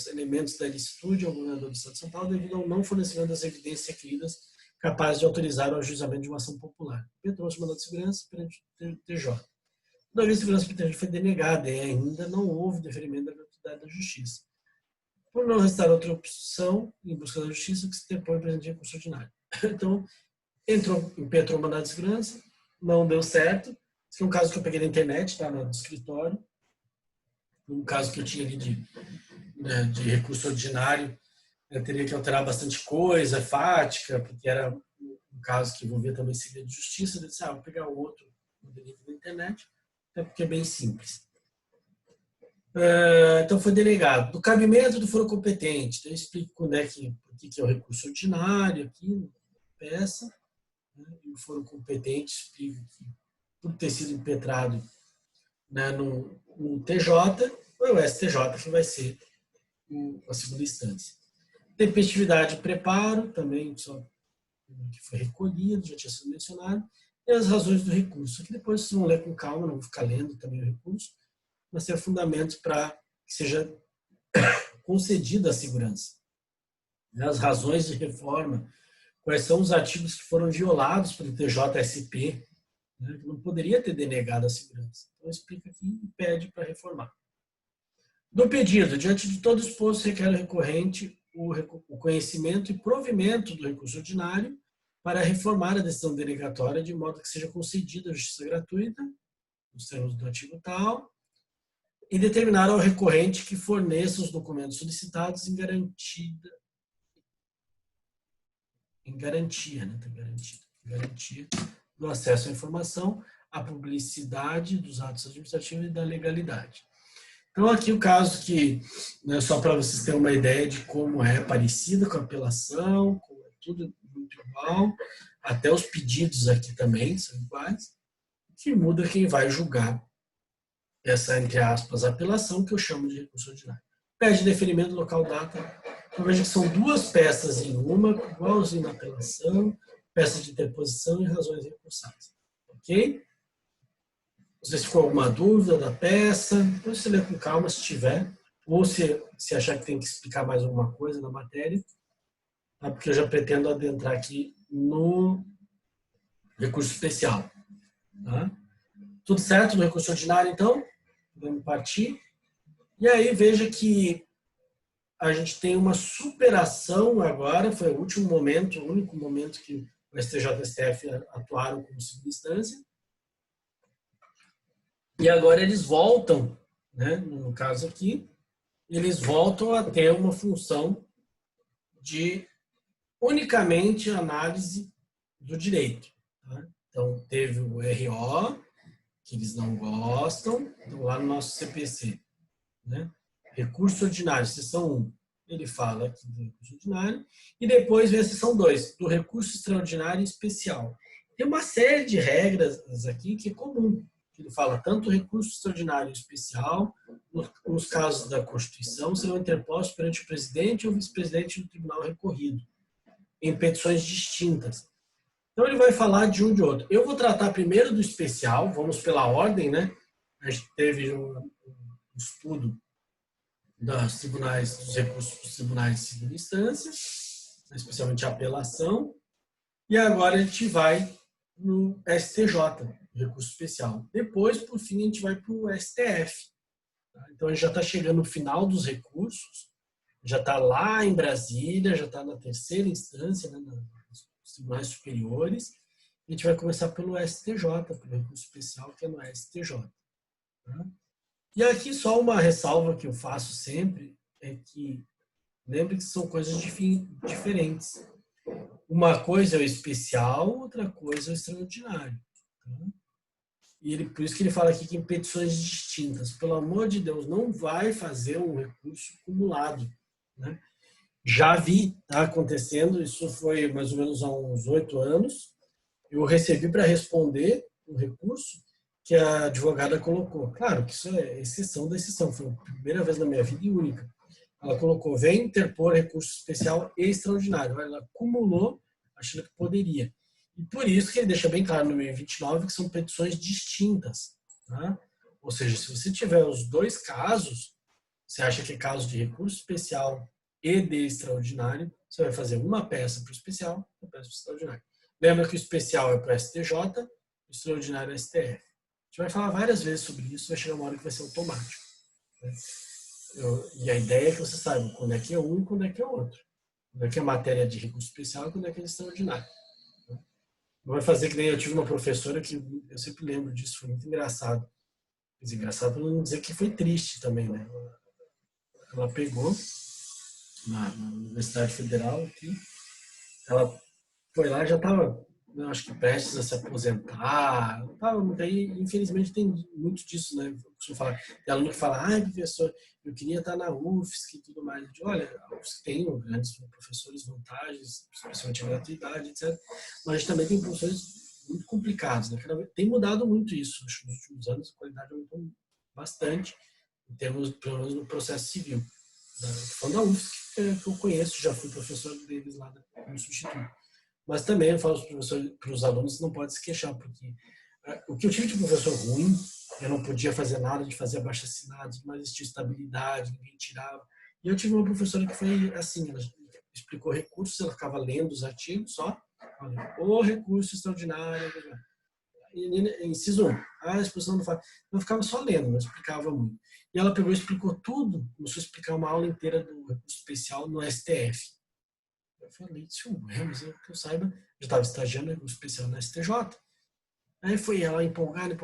elementos da ilicitude ao governador do Estado de São Paulo devido ao não fornecimento das evidências requeridas capazes de autorizar o ajuizamento de uma ação popular. Trouxe mandado de segurança perante o TJ. Toda vez que a segurança foi denegada e ainda não houve deferimento da gratuidade da justiça. Por não restar outra opção, em busca da justiça, que se depõe presente recurso ordinário. Então, impetrou o mandado de segurança, não deu certo. Esse é um caso que eu peguei na internet, tá, no escritório. Um caso que eu tinha ali de recurso ordinário, eu teria que alterar bastante coisa, fática, porque era um caso que envolvia também segredo de justiça. Eu disse, vou pegar o outro da internet, até porque é bem simples. Então, foi delegado. Do cabimento do foro competente. Então, eu explico quando o que é o recurso ordinário aqui, peça. E o foro competente explica que, por ter sido impetrado, né, no TJ, ou o STJ, que vai ser a segunda instância. Tempestividade e preparo, também só que foi recolhido, já tinha sido mencionado. E as razões do recurso. Aqui depois vocês vão ler com calma, não vou ficar lendo também o recurso, mas ter fundamentos para que seja concedida a segurança. As razões de reforma, quais são os artigos que foram violados pelo TJSP, né, que não poderia ter denegado a segurança. Então, explica aqui e pede para reformar. Do pedido, diante de todo exposto, requer o recorrente o conhecimento e provimento do recurso ordinário para reformar a decisão denegatória de modo que seja concedida a justiça gratuita, nos termos do artigo tal, e determinar ao recorrente que forneça os documentos solicitados em garantia do acesso à informação, à publicidade dos atos administrativos e da legalidade. Então, aqui o caso que, né, só para vocês terem uma ideia de como é parecida com a apelação, como é tudo muito igual, até os pedidos aqui também são iguais, que muda quem vai julgar essa, entre aspas, apelação, que eu chamo de recurso ordinário. Pede deferimento local data. Então, veja que são duas peças em uma, igualzinho na apelação, peça de interposição e razões recursais. Ok? Não sei se ficou alguma dúvida da peça. Depois você lê com calma se tiver. Ou se achar que tem que explicar mais alguma coisa na matéria. Tá? Porque eu já pretendo adentrar aqui no recurso especial. Tá? Tudo certo no recurso ordinário, então? Vamos partir. E aí, veja que a gente tem uma superação agora, foi o último momento, o único momento que o STJ e o STF atuaram como segunda instância. E agora eles voltam, né, no caso aqui, eles voltam a ter uma função de unicamente análise do direito. Tá? Então, teve o RO, que eles não gostam, então lá no nosso CPC. Né? Recurso ordinário, seção 1, ele fala aqui do recurso ordinário, e depois vem a seção 2, do recurso extraordinário e especial. Tem uma série de regras aqui que é comum. Ele fala tanto o recurso extraordinário e especial, nos casos da Constituição, serão interpostos perante o presidente ou vice-presidente do tribunal recorrido, em petições distintas. Então, ele vai falar de um de outro. Eu vou tratar primeiro do especial, vamos pela ordem, né? A gente teve um estudo dos recursos dos tribunais de segunda instância, especialmente a apelação, e agora a gente vai no STJ, recurso especial. Depois, por fim, a gente vai para o STF. Então, a gente já está chegando no final dos recursos, já está lá em Brasília, já está na terceira instância, né, nos tribunais superiores. A gente vai começar pelo STJ, pelo recurso especial, que é no STJ. Tá? E aqui só uma ressalva que eu faço sempre é que lembre que são coisas diferentes. Uma coisa é o especial, outra coisa é o extraordinário. Tá? E por isso que ele fala aqui que em petições distintas, pelo amor de Deus, não vai fazer um recurso acumulado. Né? Já vi acontecendo, isso foi mais ou menos há uns 8 anos, eu recebi para responder um recurso que a advogada colocou. Claro que isso é exceção da exceção, foi a primeira vez na minha vida e única. Ela colocou, vem interpor recurso especial e extraordinário. Ela acumulou, achando que poderia. E por isso que ele deixa bem claro no 1029 que são petições distintas. Tá? Ou seja, se você tiver os dois casos, você acha que é caso de recurso especial e de extraordinário, você vai fazer uma peça para o especial e uma peça para o extraordinário. Lembra que o especial é para o STJ, o extraordinário é o STF. A gente vai falar várias vezes sobre isso, vai chegar uma hora que vai ser automático. Né? E a ideia é que você saiba quando é que é um e quando é que é outro. Quando é que é matéria de recurso especial e quando é que é extraordinário. Não vai fazer que nem eu tive uma professora que eu sempre lembro disso, foi muito engraçado. Mas engraçado para não dizer que foi triste também, né? Ela pegou na Universidade Federal aqui, ela foi lá, já estava, acho que prestes a se aposentar, daí, infelizmente tem muito disso, né? Eu costumo falar, tem aluno que fala, ai, professor, eu queria estar na UFSC e tudo mais. Eu digo, olha, a UFSC tem grandes professores, vantagens, principalmente a gratuidade, etc. Mas a gente também tem professores muito complicados, né? Tem mudado muito isso nos últimos anos, a qualidade aumentou bastante, em termos, pelo menos no processo civil. Falando da UFSC, que eu conheço, já fui professor deles lá como substituto. Mas também eu falo para os alunos, não pode se queixar, porque o que eu tive de professor ruim, eu não podia fazer nada de fazer abaixo-assinados, mas existia estabilidade, ninguém tirava. E eu tive uma professora que foi assim, ela explicou recursos, ela ficava lendo os artigos só, olha, o recurso extraordinário, inciso 1, a exposição não faz. Eu ficava só lendo, não explicava muito. E ela pegou e explicou tudo, começou a explicar uma aula inteira do recurso especial no STF. Eu falei, isso mas que eu saiba, eu estava estagiando recurso especial na STJ. Aí foi ela empolgada,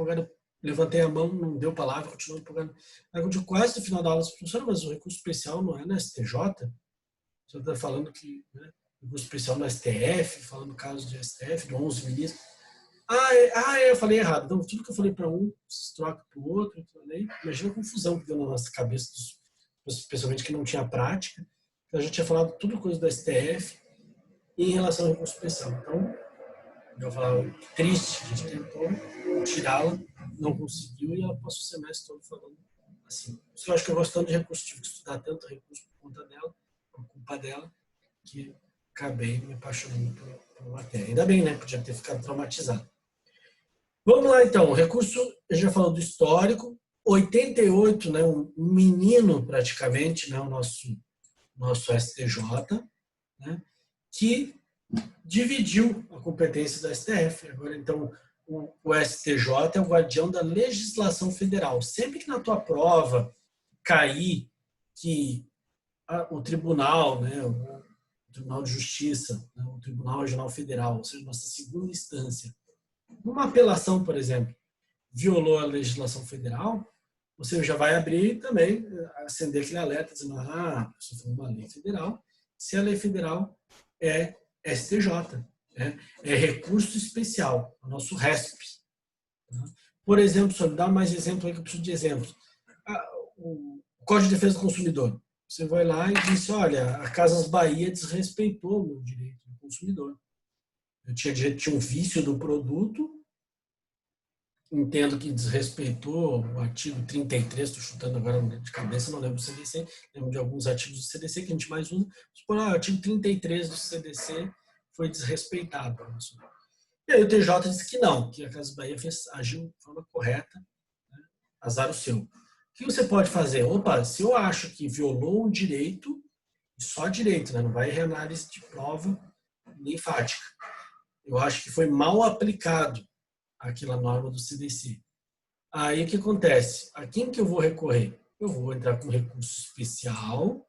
levantei a mão, não deu palavra, continuou empolgada. Aí eu digo, quase no final da aula, professora, mas o recurso especial não é na STJ? Você está falando que recurso especial no STF, falando caso de STF, de 11 ministros. Eu falei errado. Então, tudo que eu falei para um, se troca para o outro. Imagina a confusão que deu na nossa cabeça, especialmente que não tinha prática. A gente tinha falado tudo coisa do STF em relação ao recurso especial. Então, eu falava, triste, a gente tentou tirá-la, não conseguiu, e ela passou o semestre todo falando assim. Eu acho que eu gostando de recurso, tive que estudar tanto recurso por conta dela, por culpa dela, que acabei me apaixonando por matéria. Ainda bem, né? Podia ter ficado traumatizado. Vamos lá, então. O recurso, a gente já falou do histórico. 88, né? Um menino, praticamente, né? O nosso STJ, né? Que dividiu a competência da STF. Agora, então, o STJ é o guardião da legislação federal. Sempre que na tua prova cair que o tribunal, né? O Tribunal de Justiça, né? O Tribunal Regional Federal, ou seja, nossa segunda instância, numa apelação, por exemplo, violou a legislação federal, você já vai abrir também, acender aquele alerta, dizendo, isso foi uma lei federal. Se a lei federal é STJ, né? É recurso especial, o nosso RESP. Por exemplo, só me dá mais exemplo aí que eu preciso de exemplos. O Código de Defesa do Consumidor. Você vai lá e diz, olha, a Casas Bahia desrespeitou o meu direito do consumidor. Eu tinha um vício do produto, entendo que desrespeitou o artigo 33, estou chutando agora de cabeça, não lembro do CDC, lembro de alguns artigos do CDC que a gente mais usa. O artigo 33 do CDC foi desrespeitado. E aí o TJ disse que não, que a Casas Bahia agiu de forma correta, né? Azar o seu. O que você pode fazer? Opa, se eu acho que violou um direito, só direito, né? Não vai reanálise de prova nem fática. Eu acho que foi mal aplicado aquela norma do CDC. Aí o que acontece? A quem que eu vou recorrer? Eu vou entrar com recurso especial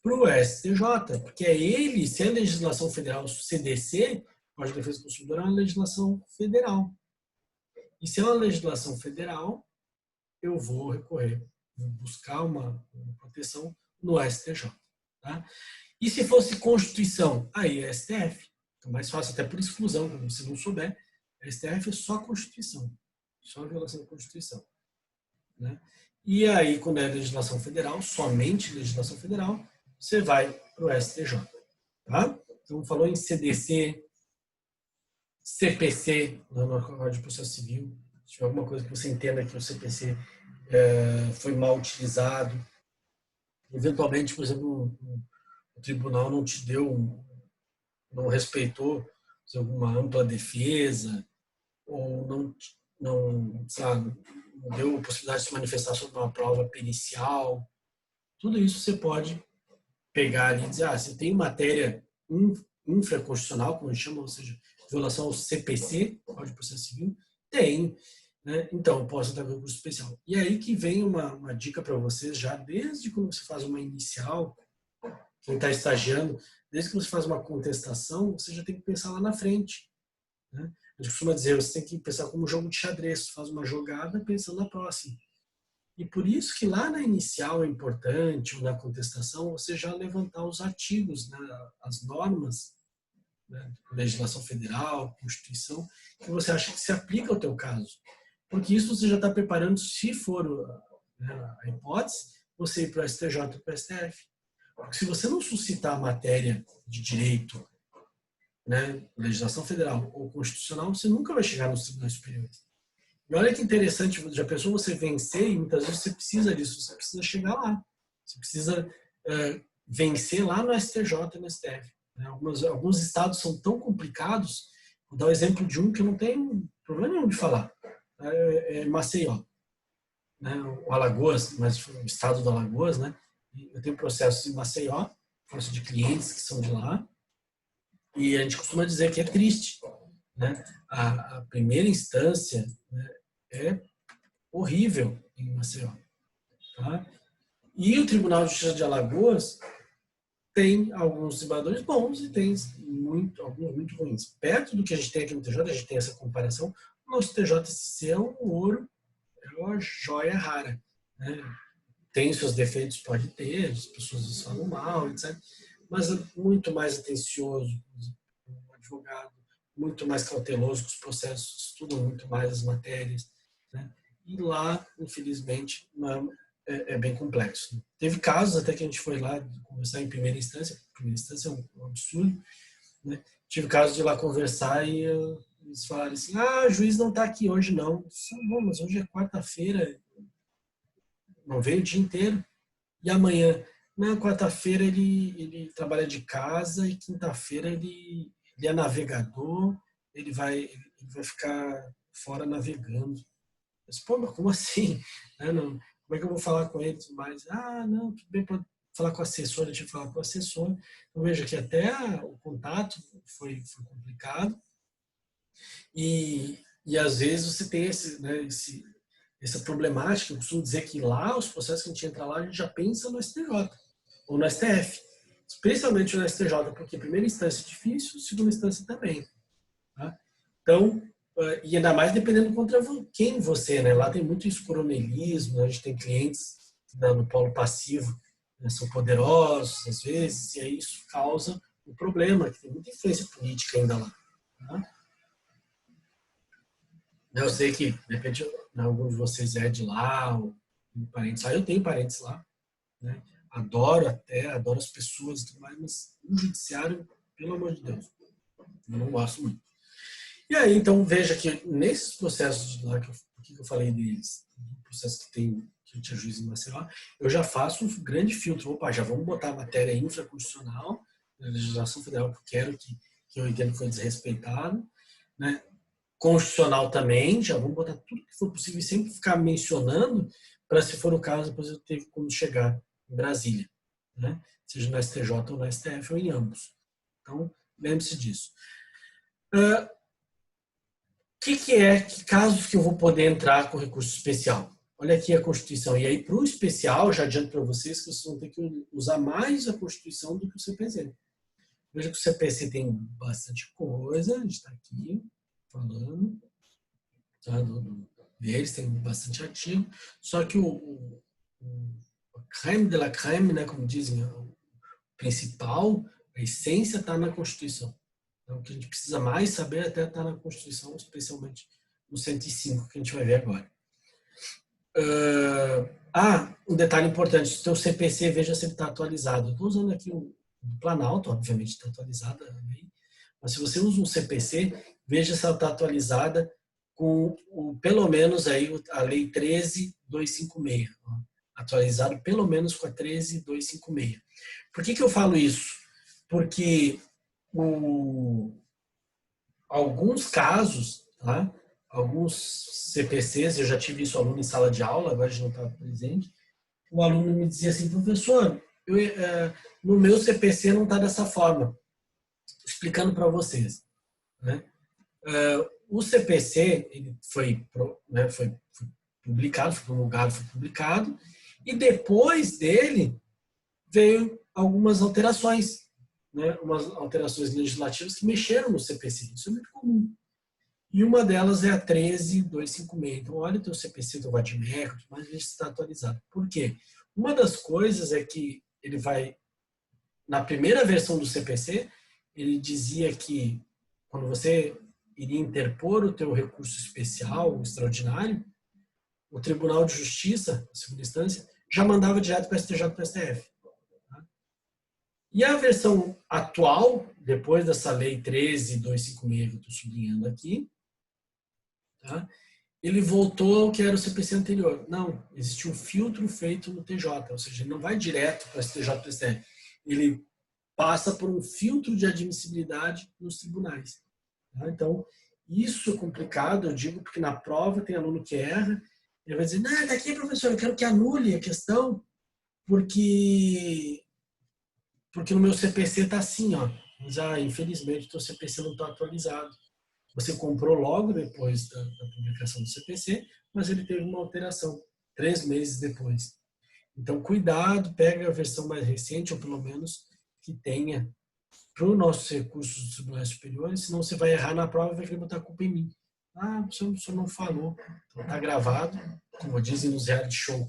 para o STJ, porque é ele, se é legislação federal, CDC, Código de Defesa do Consumidor, é uma legislação federal. E se é uma legislação federal, eu vou recorrer, vou buscar uma proteção no STJ. Tá? E se fosse Constituição, aí é STF. É mais fácil, até por exclusão, se não souber. A STF é só a Constituição, só a violação da Constituição. Né? E aí, quando é legislação federal, somente legislação federal, você vai para o STJ. Tá? Então, falou em CDC, CPC, no Código de Processo Civil. Se tiver alguma coisa que você entenda que o CPC foi mal utilizado, eventualmente, por exemplo, o tribunal não te deu, não respeitou alguma ampla defesa, ou não deu possibilidade de se manifestar sobre uma prova pericial. Tudo isso você pode pegar ali e dizer, você tem matéria infraconstitucional, como a gente chama, ou seja, violação ao CPC, Código de Processo Civil, tem. né? Então, eu posso entrar com recurso especial. E aí que vem uma dica para vocês, já desde quando você faz uma inicial, quem está estagiando, desde que você faz uma contestação, você já tem que pensar lá na frente, né? A gente costuma dizer, você tem que pensar como um jogo de xadrez, você faz uma jogada pensando na próxima. E por isso que lá na inicial é importante, ou na contestação, você já levantar os artigos, né, as normas, né, legislação federal, Constituição, que você acha que se aplica ao teu caso. Porque isso você já está preparando, se for, né, a hipótese, você ir para o STJ ou para o STF. Porque se você não suscitar a matéria de direito, né, legislação federal ou constitucional, você nunca vai chegar nos tribunais superiores. E olha que interessante, já pensou você vencer, e muitas vezes você precisa disso, você precisa chegar lá. Você precisa vencer lá no STJ e no STF. Né? Alguns estados são tão complicados, vou dar o exemplo de um que eu não tenho problema nenhum de falar. É Maceió. Né? O Alagoas, mas o estado do Alagoas, né? Eu tenho processos em Maceió, processo de clientes que são de lá, e a gente costuma dizer que é triste, né? A primeira instância, né, é horrível em Maceió, tá? E o Tribunal de Justiça de Alagoas tem alguns desembargadores bons e tem alguns muito ruins. Perto do que a gente tem aqui no TJ, a gente tem essa comparação, o nosso TJSC é um ouro, é uma joia rara, né? Tem seus defeitos, pode ter, as pessoas falam mal, etc. Mas é muito mais atencioso, o advogado, muito mais cauteloso com os processos, estuda muito mais as matérias, né? E lá, infelizmente, é bem complexo. Teve casos até que a gente foi lá conversar em primeira instância é um absurdo, né? Tive casos de ir lá conversar e eles falaram assim, o juiz não está aqui hoje não. Disse, bom, mas hoje é quarta-feira, não veio o dia inteiro. E amanhã, na quarta-feira ele trabalha de casa e quinta-feira ele é navegador, ele vai ficar fora navegando. Eu disse, pô, mas como assim? Não, como é que eu vou falar com ele? Mas, não, tudo bem, pode falar com o assessor, deixa eu falar com o assessor. Então veja que até o contato foi complicado. E às vezes você tem essa problemática. Eu costumo dizer que lá, os processos que a gente entra lá, a gente já pensa no STJ ou no STF. Especialmente no STJ, porque primeira instância é difícil, segunda instância também. Tá? Então, e ainda mais dependendo contra quem você, né? Lá tem muito isso, coronelismo, né? A gente tem clientes no polo passivo, né? São poderosos às vezes, e aí isso causa um problema, que tem muita influência política ainda lá. Tá? Eu sei que, de repente, algum de vocês é de lá, ou tem parentes lá. Eu tenho parentes lá, né? Adoro as pessoas e tudo mais, mas o judiciário, pelo amor de Deus, eu não gosto muito. E aí, então, veja que nesses processos de lá, que eu falei deles, do processo que tinha juiz em Maceió, eu já faço um grande filtro. Opa, já vamos botar a matéria infraconstitucional, na legislação federal, que eu quero, que eu entendo que foi desrespeitado, né? Constitucional também, já vamos botar tudo que for possível e sempre ficar mencionando para, se for o caso, depois eu ter como chegar em Brasília, né? Seja no STJ ou no STF ou em ambos. Então, lembre-se disso. Que casos que eu vou poder entrar com recurso especial? Olha aqui a Constituição. E aí, para o especial, já adianto para vocês que vocês vão ter que usar mais a Constituição do que o CPC. Veja que o CPC tem bastante coisa, a gente está aqui falando, tá? Deles tem bastante artigo, só que o crème de la crème, né, como dizem, o principal, a essência está na Constituição. Então, o que a gente precisa mais saber até está na Constituição, especialmente no 105, que a gente vai ver agora. Um detalhe importante, o seu CPC, veja se ele está atualizado. Eu estou usando aqui o Planalto, obviamente está atualizada, mas se você usa um CPC, veja se ela está atualizada com pelo menos aí a Lei 13.256. Atualizado pelo menos com a 13.256. Por que eu falo isso? Porque alguns casos, tá? Alguns CPCs, eu já tive isso aluno em sala de aula, agora a gente não está presente, o aluno me dizia assim, professor, no meu CPC não está dessa forma. Explicando para vocês, né? o CPC ele foi publicado, foi promulgado, foi publicado, e depois dele veio algumas alterações, né? Umas alterações legislativas que mexeram no CPC. Isso é muito comum. E uma delas é a 13.256. Então, olha o teu CPC, teu VADMEC, mas veja se está atualizado. Por quê? Uma das coisas é que ele vai, na primeira versão do CPC, ele dizia que quando você iria interpor o teu recurso especial, o extraordinário, o Tribunal de Justiça, a segunda instância, já mandava direto para o STJ e para o STF. Tá? E a versão atual, depois dessa lei 13.256 que eu estou sublinhando aqui, tá? Ele voltou ao que era o CPC anterior. Não, existe um filtro feito no TJ, ou seja, ele não vai direto para o STJ e para o STF. Ele passa por um filtro de admissibilidade nos tribunais. Tá? Então, isso é complicado, eu digo, porque na prova tem aluno que erra, ele vai dizer, não, daqui, professor, eu quero que anule a questão, porque no meu CPC está assim, ó. Mas, infelizmente, o teu CPC não está atualizado. Você comprou logo depois da publicação do CPC, mas ele teve uma alteração 3 meses depois. Então, cuidado, pega a versão mais recente, ou pelo menos que tenha para os nossos recursos dos tribunais superiores, senão você vai errar na prova e vai querer botar a culpa em mim. O senhor não falou. Então, está gravado, como dizem nos reality shows.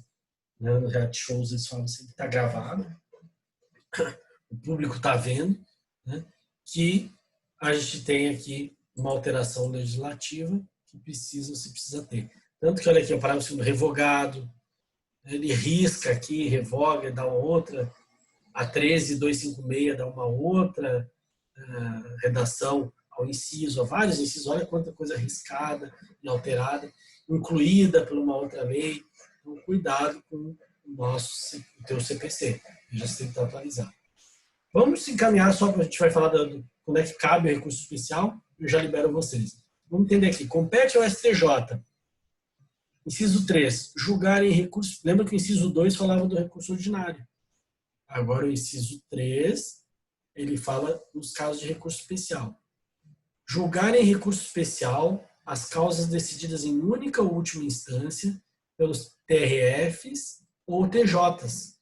Né? Nos reality shows eles falam assim, está gravado, o público está vendo, né? Que a gente tem aqui uma alteração legislativa que você precisa ter. Tanto que, olha aqui, o parágrafo segundo, revogado, ele risca aqui, revoga, dá uma outra, a 13.256 dá uma outra redação ao inciso, a vários incisos, olha quanta coisa riscada e alterada, incluída por uma outra lei. Então, cuidado com o teu CPC, já tem que estar atualizado. Vamos se encaminhar só para a gente vai falar quando é que cabe o recurso especial, eu já libero vocês. Vamos entender aqui. Compete ao STJ. Inciso 3. Julgar em recurso. Lembra que o inciso 2 falava do recurso ordinário. Agora o inciso 3, ele fala nos casos de recurso especial. Julgar em recurso especial as causas decididas em única ou última instância pelos TRFs ou TJs.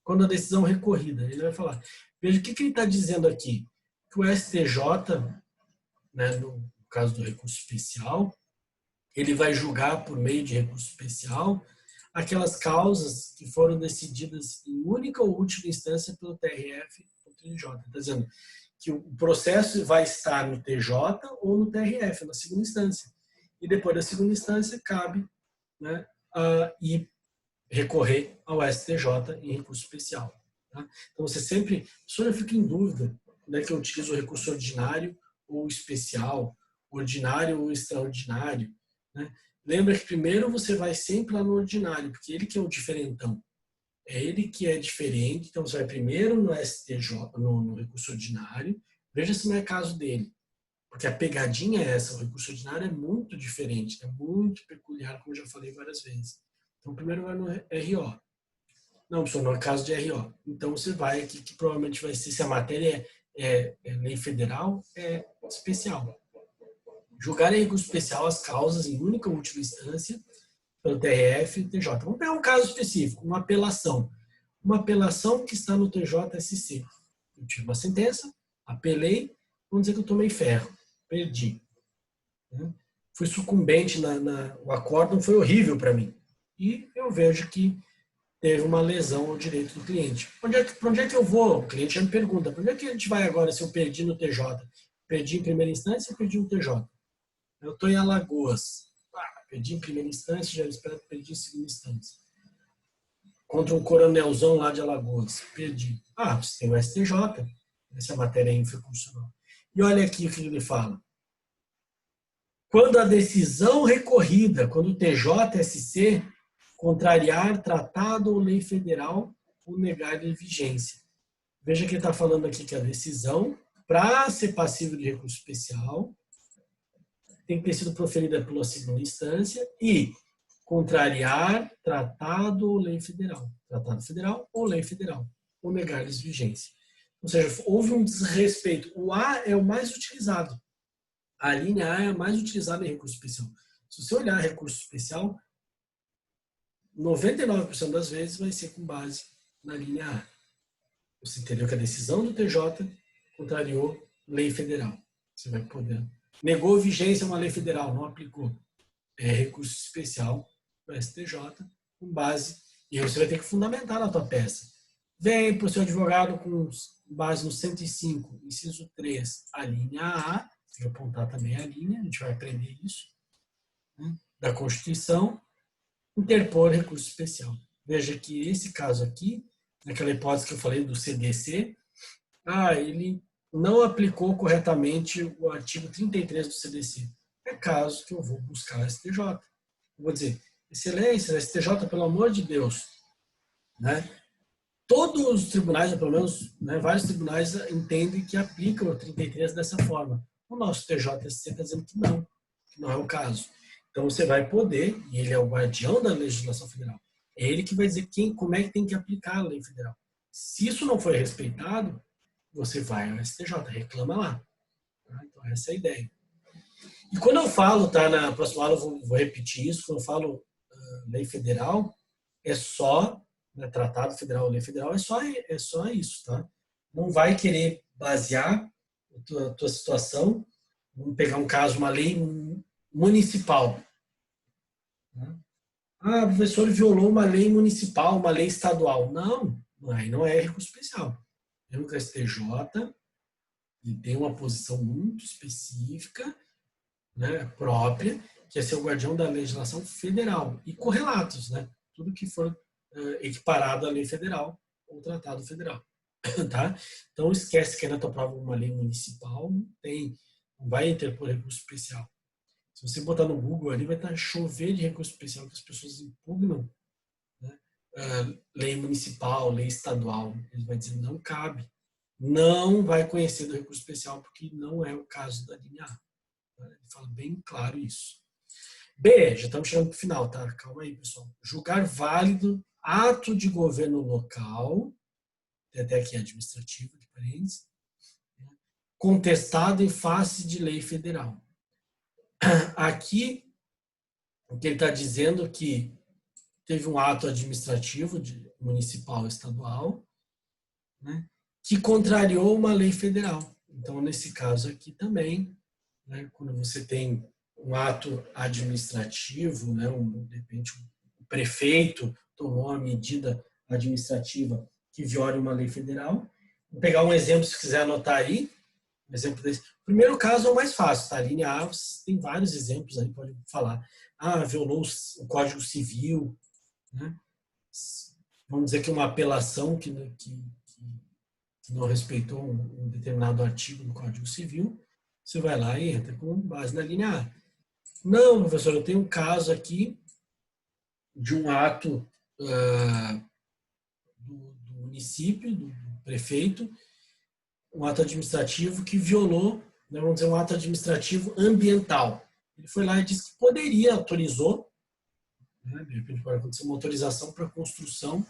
Quando a decisão é recorrida, ele vai falar. Veja o que ele está dizendo aqui. Que o STJ, né, no caso do recurso especial, ele vai julgar por meio de recurso especial aquelas causas que foram decididas em única ou última instância pelo TRF ou TJ. Está dizendo que o processo vai estar no TJ ou no TRF, na segunda instância. E depois da segunda instância, cabe, né, ir recorrer ao STJ em recurso especial. Tá? Então, você sempre... A pessoa fica em dúvida, né, que eu utilizo o recurso ordinário ou especial, ordinário ou extraordinário. Né? Lembra que primeiro você vai sempre lá no ordinário, porque ele que é o diferentão. É ele que é diferente, então você vai primeiro no STJ, no recurso ordinário, veja se não é caso dele. Porque a pegadinha é essa, o recurso ordinário é muito diferente, é muito peculiar, como eu já falei várias vezes. Então primeiro vai no RO. Não, pessoal, não é caso de RO. Então você vai aqui, que provavelmente vai ser, se a matéria é lei federal, é especial. Julgar em recurso especial as causas em única ou última instância pelo TRF e TJ. Vamos pegar um caso específico, uma apelação. Uma apelação que está no TJSC. Eu tive uma sentença, apelei, vamos dizer que eu tomei ferro, perdi. Fui sucumbente, o acórdão foi horrível para mim. E eu vejo que teve uma lesão ao direito do cliente. Para onde é que eu vou? O cliente já me pergunta, para onde é que a gente vai agora se eu perdi no TJ? Perdi em primeira instância ou perdi no TJ? Eu estou em Alagoas. Perdi em primeira instância, já espero que perdi em segunda instância. Contra um coronelzão lá de Alagoas. Perdi. Você tem o STJ. Essa matéria é infraconstitucional. E olha aqui o que ele fala. Quando a decisão recorrida, quando o TJSC contrariar tratado ou lei federal ou negar-lhe vigência. Veja que ele está falando aqui que a decisão, para ser passível de recurso especial, tem que ter sido proferida pela segunda instância e contrariar tratado ou lei federal. Tratado federal ou lei federal. Ou negar-lhes vigência. Ou seja, houve um desrespeito. O A é o mais utilizado. A linha A é a mais utilizada em recurso especial. Se você olhar recurso especial, 99% das vezes vai ser com base na linha A. Você entendeu que a decisão do TJ contrariou lei federal. Você vai poder. Negou vigência a uma lei federal, não aplicou. É recurso especial do STJ com base. E aí você vai ter que fundamentar na tua peça. Vem para o seu advogado com base no 105, inciso 3, a linha A. Tem que apontar também a linha, a gente vai aprender isso. Né, da Constituição, interpor recurso especial. Veja que esse caso aqui, naquela hipótese que eu falei do CDC, ele não aplicou corretamente o artigo 33 do CDC. É caso que eu vou buscar a STJ. Eu vou dizer, excelência, STJ, pelo amor de Deus, né? Todos os tribunais, ou pelo menos, né, vários tribunais entendem que aplicam o 33 dessa forma. O nosso TJSC está dizendo que não é o caso. Então você vai poder, e ele é o guardião da legislação federal, é ele que vai dizer como é que tem que aplicar a lei federal. Se isso não for respeitado, você vai ao STJ, reclama lá. Tá? Então essa é a ideia. E quando eu falo, tá, na próxima aula eu vou repetir isso, quando eu falo lei federal, é só, né, tratado federal, lei federal, é só isso, tá? Não vai querer basear a tua situação, vamos pegar um caso, uma lei municipal. Né? O professor violou uma lei municipal, uma lei estadual. Não, aí não é recurso especial. Mesmo que o STJ ele tem uma posição muito específica, né, própria, que é ser o guardião da legislação federal e correlatos, né? Tudo que for equiparado à lei federal ou tratado federal, tá? Então esquece que na tua prova uma lei municipal não vai interpor recurso especial. Se você botar no Google ali vai estar chover de recurso especial que as pessoas impugnam, né? Lei municipal, lei estadual, ele vai dizer não cabe, não vai conhecer do recurso especial porque não é o caso da linha A. Ele fala bem claro isso. B, já estamos chegando para o final, tá? Calma aí, pessoal. Julgar válido ato de governo local, tem até aqui administrativo, de parênteses, contestado em face de lei federal. Aqui, o que ele está dizendo é que teve um ato administrativo municipal estadual, né, que contrariou uma lei federal. Então, nesse caso aqui também, né, quando você tem um ato administrativo, né, de repente o prefeito tomou uma medida administrativa que viola uma lei federal. Vou pegar um exemplo, se quiser anotar aí. Um exemplo desse. O primeiro caso é o mais fácil, tá? A linha A, tem vários exemplos aí, pode falar. Violou o Código Civil, né? Vamos dizer que uma apelação que não respeitou um determinado artigo do Código Civil, você vai lá e entra com base na linha A. Não, professor, eu tenho um caso aqui de um ato do município, do prefeito, um ato administrativo que violou, né, vamos dizer, um ato administrativo ambiental. Ele foi lá e disse que poderia, autorizou, né, de repente pode acontecer uma autorização para construção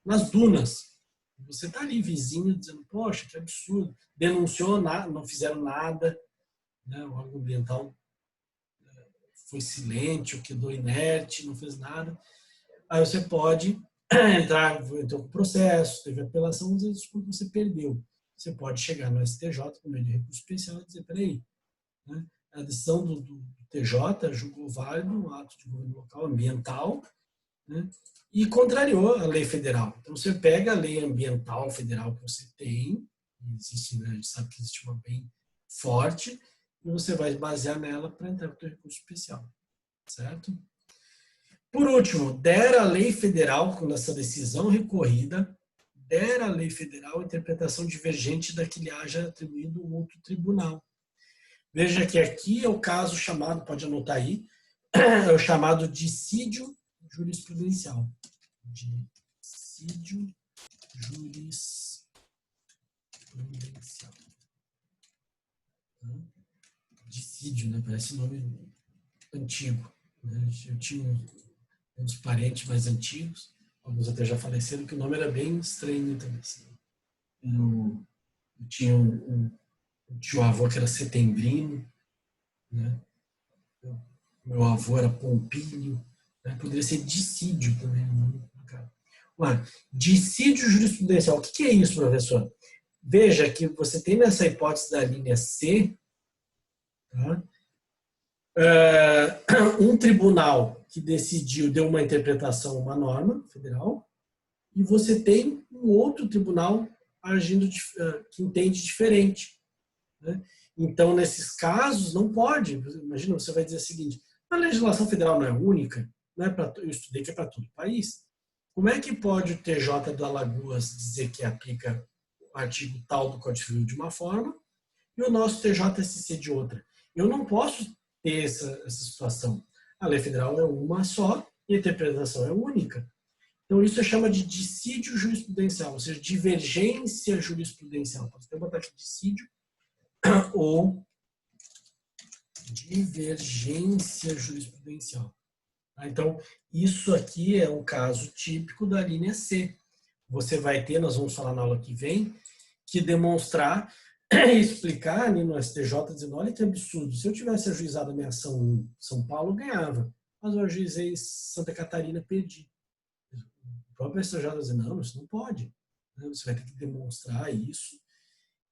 nas dunas. Você está ali, vizinho, dizendo, poxa, que absurdo. Denunciou, não fizeram nada, né, o órgão ambiental foi silente, quedou inerte, não fez nada. Aí você pode entrou com processo, teve apelação, às vezes você perdeu. Você pode chegar no STJ com meio de recurso especial e dizer, peraí, né, a decisão do TJ julgou válido um ato de governo local ambiental, né, e contrariou a lei federal. Então você pega a lei ambiental federal que você tem, existe, né, a gente sabe que existe uma bem forte, e você vai basear nela para entrar com o recurso especial, certo? Por último, der a lei federal, quando essa decisão recorrida, der a lei federal interpretação divergente da que lhe haja atribuído outro tribunal. Veja que aqui é o caso chamado, pode anotar aí, é o chamado dissídio jurisprudencial. Dissídio jurisprudencial. Dissídio, né? Parece nome antigo. Né? Eu tinha uns parentes mais antigos, alguns até já faleceram, que o nome era bem estranho também. Eu tinha um tio-avô que era setembrino, né? Meu avô era Pompílio, né? Poderia ser dissídio também. Dissídio jurisprudencial. O que é isso, professor? Veja que você tem nessa hipótese da linha C, tá? Um tribunal que decidiu, deu uma interpretação, uma norma federal, e você tem um outro tribunal agindo que entende diferente, né? Então, nesses casos, não pode. Imagina, você vai dizer o seguinte: a legislação federal não é única, não é para, eu estudei que é para todo o país. Como é que pode o TJ do Alagoas dizer que aplica o artigo tal do Código Civil de uma forma e o nosso TJSC de outra? Eu não posso ter essa situação. A lei federal é uma só e a interpretação é única. Então, isso se chama de dissídio jurisprudencial, ou seja, divergência jurisprudencial. Pode até botar aqui dissídio ou divergência jurisprudencial. Então, isso aqui é um caso típico da linha C. Você vai ter, nós vamos falar na aula que vem, que demonstrar e explicar ali no STJ, dizendo: olha que absurdo, se eu tivesse ajuizado a minha ação em São Paulo, eu ganhava. Mas eu ajuizei em Santa Catarina, perdi. O próprio STJ vai dizer: não, isso não pode. Você vai ter que demonstrar isso.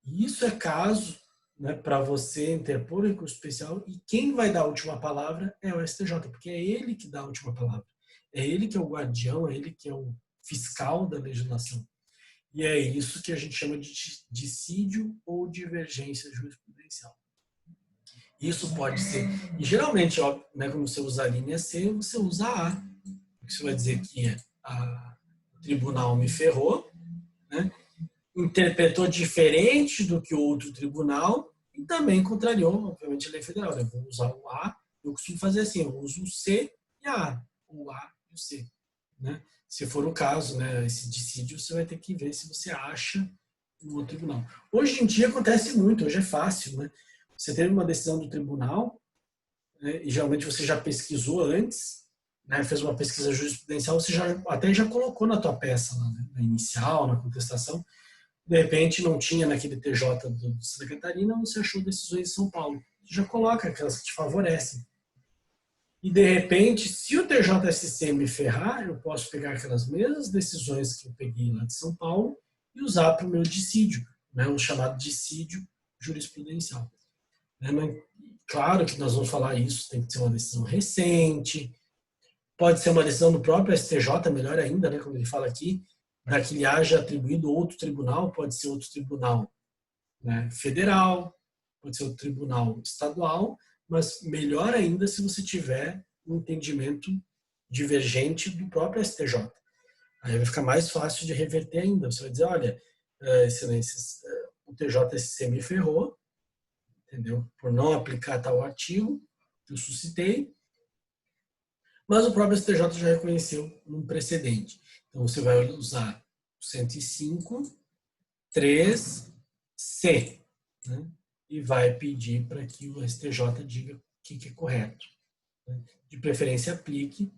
E isso é caso, né, para você interpor o recurso especial, e quem vai dar a última palavra é o STJ, porque é ele que dá a última palavra. É ele que é o guardião, é ele que é o fiscal da legislação. E é isso que a gente chama de dissídio ou divergência jurisprudencial. Isso pode ser, e geralmente, ó, né, como você usa a linha C, você usa a A. Você vai dizer que o tribunal me ferrou, né, interpretou diferente do que o outro tribunal e também contrariou, obviamente, a lei federal. Eu vou usar o A, eu costumo fazer assim, eu uso o C e a A, o A e o C, né? Se for o caso, né, esse dissídio, você vai ter que ver se você acha no outro tribunal. Hoje em dia acontece muito, hoje é fácil, né? Você teve uma decisão do tribunal, né, e geralmente você já pesquisou antes, né, fez uma pesquisa jurisprudencial, você até já colocou na tua peça, lá, né, na inicial, na contestação. De repente não tinha naquele TJ de Santa Catarina, você achou decisões em São Paulo. Você já coloca aquelas que te favorecem. E, de repente, se o TJSC me ferrar, eu posso pegar aquelas mesmas decisões que eu peguei lá de São Paulo e usar para o meu dissídio, né, o chamado dissídio jurisprudencial. Claro que nós vamos falar isso, tem que ser uma decisão recente, pode ser uma decisão do próprio STJ, melhor ainda, né, como ele fala aqui, para que lhe haja atribuído outro tribunal, pode ser outro tribunal, né, federal, pode ser outro tribunal estadual, mas melhor ainda se você tiver um entendimento divergente do próprio STJ. Aí vai ficar mais fácil de reverter ainda. Você vai dizer: olha, excelências, o TJSC me ferrou, entendeu? Por não aplicar tal artigo que eu suscitei, mas o próprio STJ já reconheceu num precedente. Então, você vai usar o 105, 3C, né? E vai pedir para que o STJ diga o que é correto. Né? De preferência, aplique,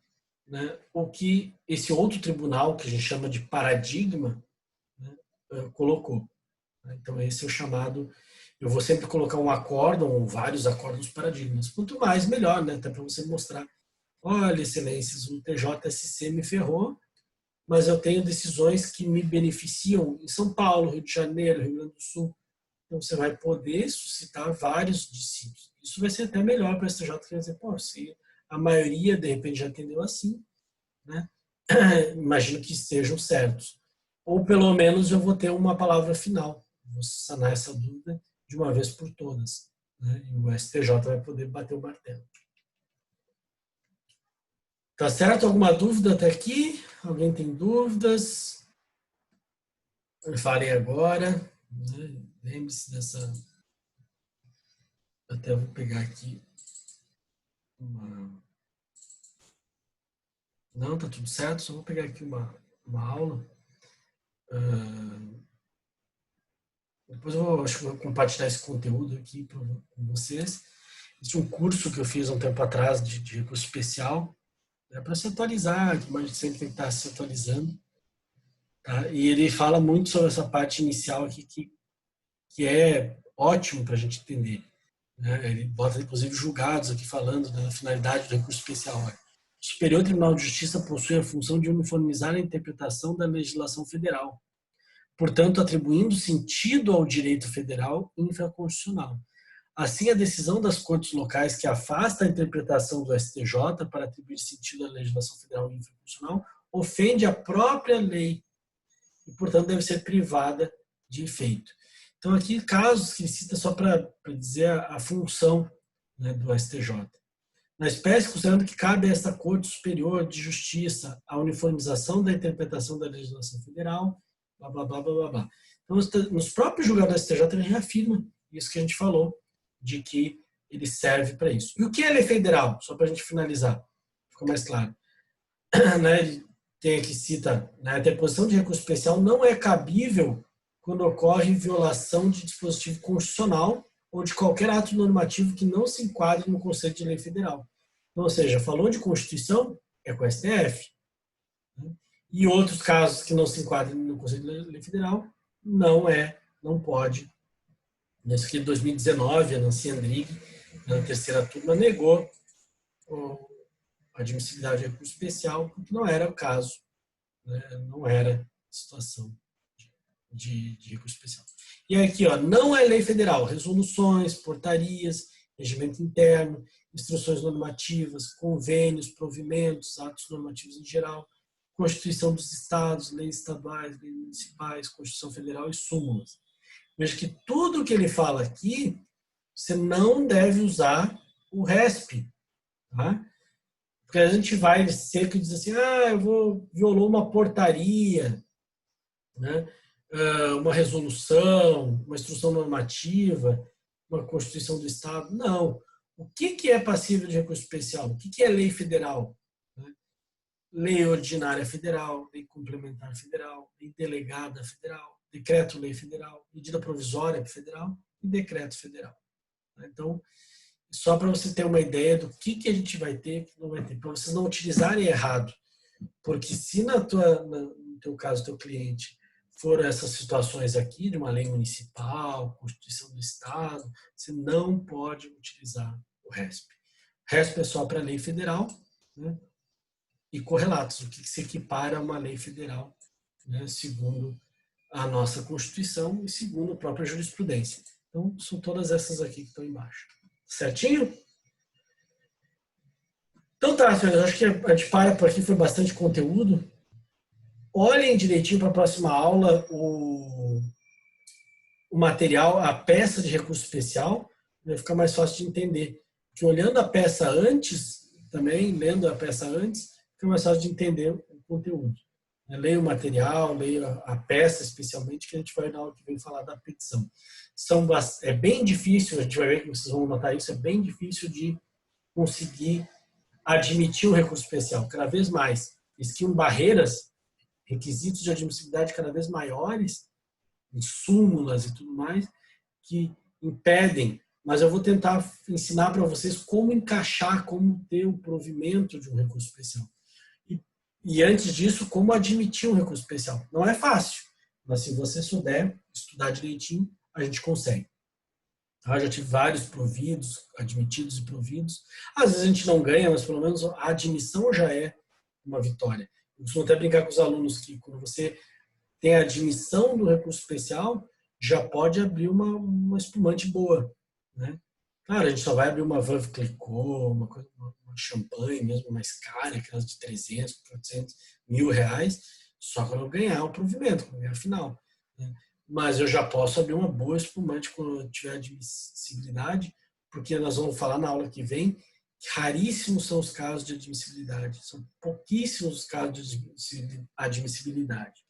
né, o que esse outro tribunal, que a gente chama de paradigma, né, colocou. Então, esse é o chamado... Eu vou sempre colocar um acórdão ou vários acórdãos paradigmas. Quanto mais, melhor, né? Até para você mostrar: olha, excelências, o TJSC me ferrou, mas eu tenho decisões que me beneficiam em São Paulo, Rio de Janeiro, Rio Grande do Sul. Então, você vai poder suscitar vários dissídios. Isso vai ser até melhor para o STJ, quer dizer: pô, se a maioria, de repente, já entendeu assim, né? Imagino que estejam certos. Ou, pelo menos, eu vou ter uma palavra final. Vou sanar essa dúvida de uma vez por todas, né? E o STJ vai poder bater o martelo. Tá certo? Alguma dúvida até aqui? Alguém tem dúvidas? Falem agora. Né? Lembre-se dessa... Até vou pegar aqui uma... Não, tá tudo certo. Só vou pegar aqui uma aula. Depois acho que vou compartilhar esse conteúdo aqui com vocês. Existe um curso que eu fiz há um tempo atrás de recurso especial, né, para se atualizar, que a gente sempre tem que estar se atualizando. Tá? E ele fala muito sobre essa parte inicial aqui, que é ótimo para a gente entender. né? Ele bota, inclusive, julgados aqui falando da finalidade do recurso especial. Olha. O Superior Tribunal de Justiça possui a função de uniformizar a interpretação da legislação federal, portanto, atribuindo sentido ao direito federal infraconstitucional. Assim, a decisão das cortes locais que afasta a interpretação do STJ para atribuir sentido à legislação federal infraconstitucional ofende a própria lei e, portanto, deve ser privada de efeito. Então, aqui, casos que ele cita só para dizer a função, né, do STJ. Na espécie, considerando que cabe a esta Corte Superior de Justiça a uniformização da interpretação da legislação federal, blá, blá, blá, blá, blá, blá. Então, nos próprios julgados do STJ, ele reafirma isso que a gente falou, de que ele serve para isso. E o que é lei federal? Só para a gente finalizar, fica mais claro. Ele tem aqui, cita, né, a interposição de recurso especial não é cabível quando ocorre violação de dispositivo constitucional ou de qualquer ato normativo que não se enquadre no conceito de lei federal. Então, ou seja, falou de Constituição, é com o STF. Né? E outros casos que não se enquadrem no conceito de lei federal, não pode. Nesse aqui de 2019, a Nancy Andrighi, na terceira turma, negou a admissibilidade de recurso especial, porque não era o caso, né? Não era situação de recurso especial. E aqui, não é lei federal, resoluções, portarias, regimento interno, instruções normativas, convênios, provimentos, atos normativos em geral, Constituição dos Estados, leis estaduais, leis municipais, Constituição Federal e súmulas. Veja que tudo que ele fala aqui, você não deve usar o RESP. Tá? Porque a gente vai ser que diz assim, violou uma portaria, né? Uma resolução, uma instrução normativa, uma Constituição do Estado. Não. O que é passível de recurso especial? O que é lei federal? Lei ordinária federal, lei complementar federal, lei delegada federal, decreto-lei federal, medida provisória federal e decreto federal. Então, só para você ter uma ideia do que a gente vai ter e que não vai ter, para vocês não utilizarem errado. Porque se no teu caso, teu cliente, for essas situações aqui, de uma lei municipal, Constituição do Estado, você não pode utilizar o RESP. O RESP é só para lei federal, né? E correlatos, o que se equipara a uma lei federal, né? Segundo a nossa Constituição e segundo a própria jurisprudência. Então, são todas essas aqui que estão embaixo. Certinho? Então tá, senhores, acho que a gente para por aqui, foi bastante conteúdo. Olhem direitinho para a próxima aula o material, a peça de recurso especial, vai ficar mais fácil de entender. Porque olhando a peça antes, também, lendo a peça antes, fica mais fácil de entender o conteúdo. Leia o material, leia a peça especialmente, que a gente vai na aula que vem falar da petição. É bem difícil, a gente vai ver que vocês vão notar isso, é bem difícil de conseguir admitir um recurso especial, cada vez mais. Existiam barreiras, requisitos de admissibilidade cada vez maiores, em súmulas e tudo mais, que impedem, mas eu vou tentar ensinar para vocês como encaixar, como ter o provimento de um recurso especial. E antes disso, como admitir um recurso especial. Não é fácil, mas se você souber estudar direitinho, a gente consegue. Eu já tive vários providos, admitidos e providos. Às vezes a gente não ganha, mas pelo menos a admissão já é uma vitória. Eu costumo até brincar com os alunos que quando você tem a admissão do recurso especial, já pode abrir uma espumante boa, né? Claro, a gente só vai abrir uma Veuve Clicquot, uma champanhe mesmo mais cara, aquelas de 300, 400, R$1.000, só quando eu ganhar o provimento, quando eu ganhar a final, né? Mas eu já posso abrir uma boa espumante quando eu tiver admissibilidade, porque nós vamos falar na aula que vem que raríssimos são os casos de admissibilidade, são pouquíssimos os casos de admissibilidade.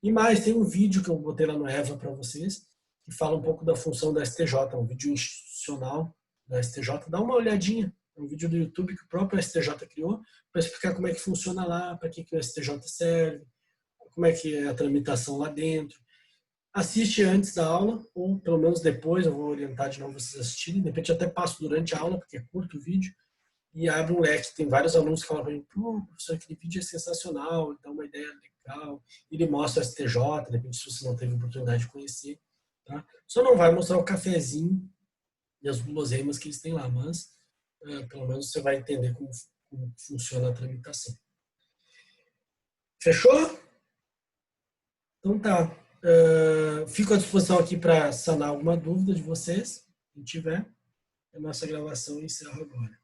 E mais, tem um vídeo que eu botei lá no EVA para vocês, que fala um pouco da função da STJ, um vídeo institucional da STJ. Dá uma olhadinha, é um vídeo do YouTube que o próprio STJ criou para explicar como é que funciona lá, para que o STJ serve, como é que é a tramitação lá dentro. Assiste antes da aula, ou pelo menos depois, eu vou orientar de novo vocês assistirem. De repente eu até passo durante a aula, porque é curto o vídeo, e abre um leque. Tem vários alunos que falam para mim, professor, aquele vídeo é sensacional, dá uma ideia legal. Ele mostra o STJ, de repente se você não teve oportunidade de conhecer. Tá? Só não vai mostrar o cafezinho e as guloseimas que eles têm lá, mas pelo menos você vai entender como funciona a tramitação. Fechou? Então tá. Fico à disposição aqui para sanar alguma dúvida de vocês, se tiver. A nossa gravação encerra agora.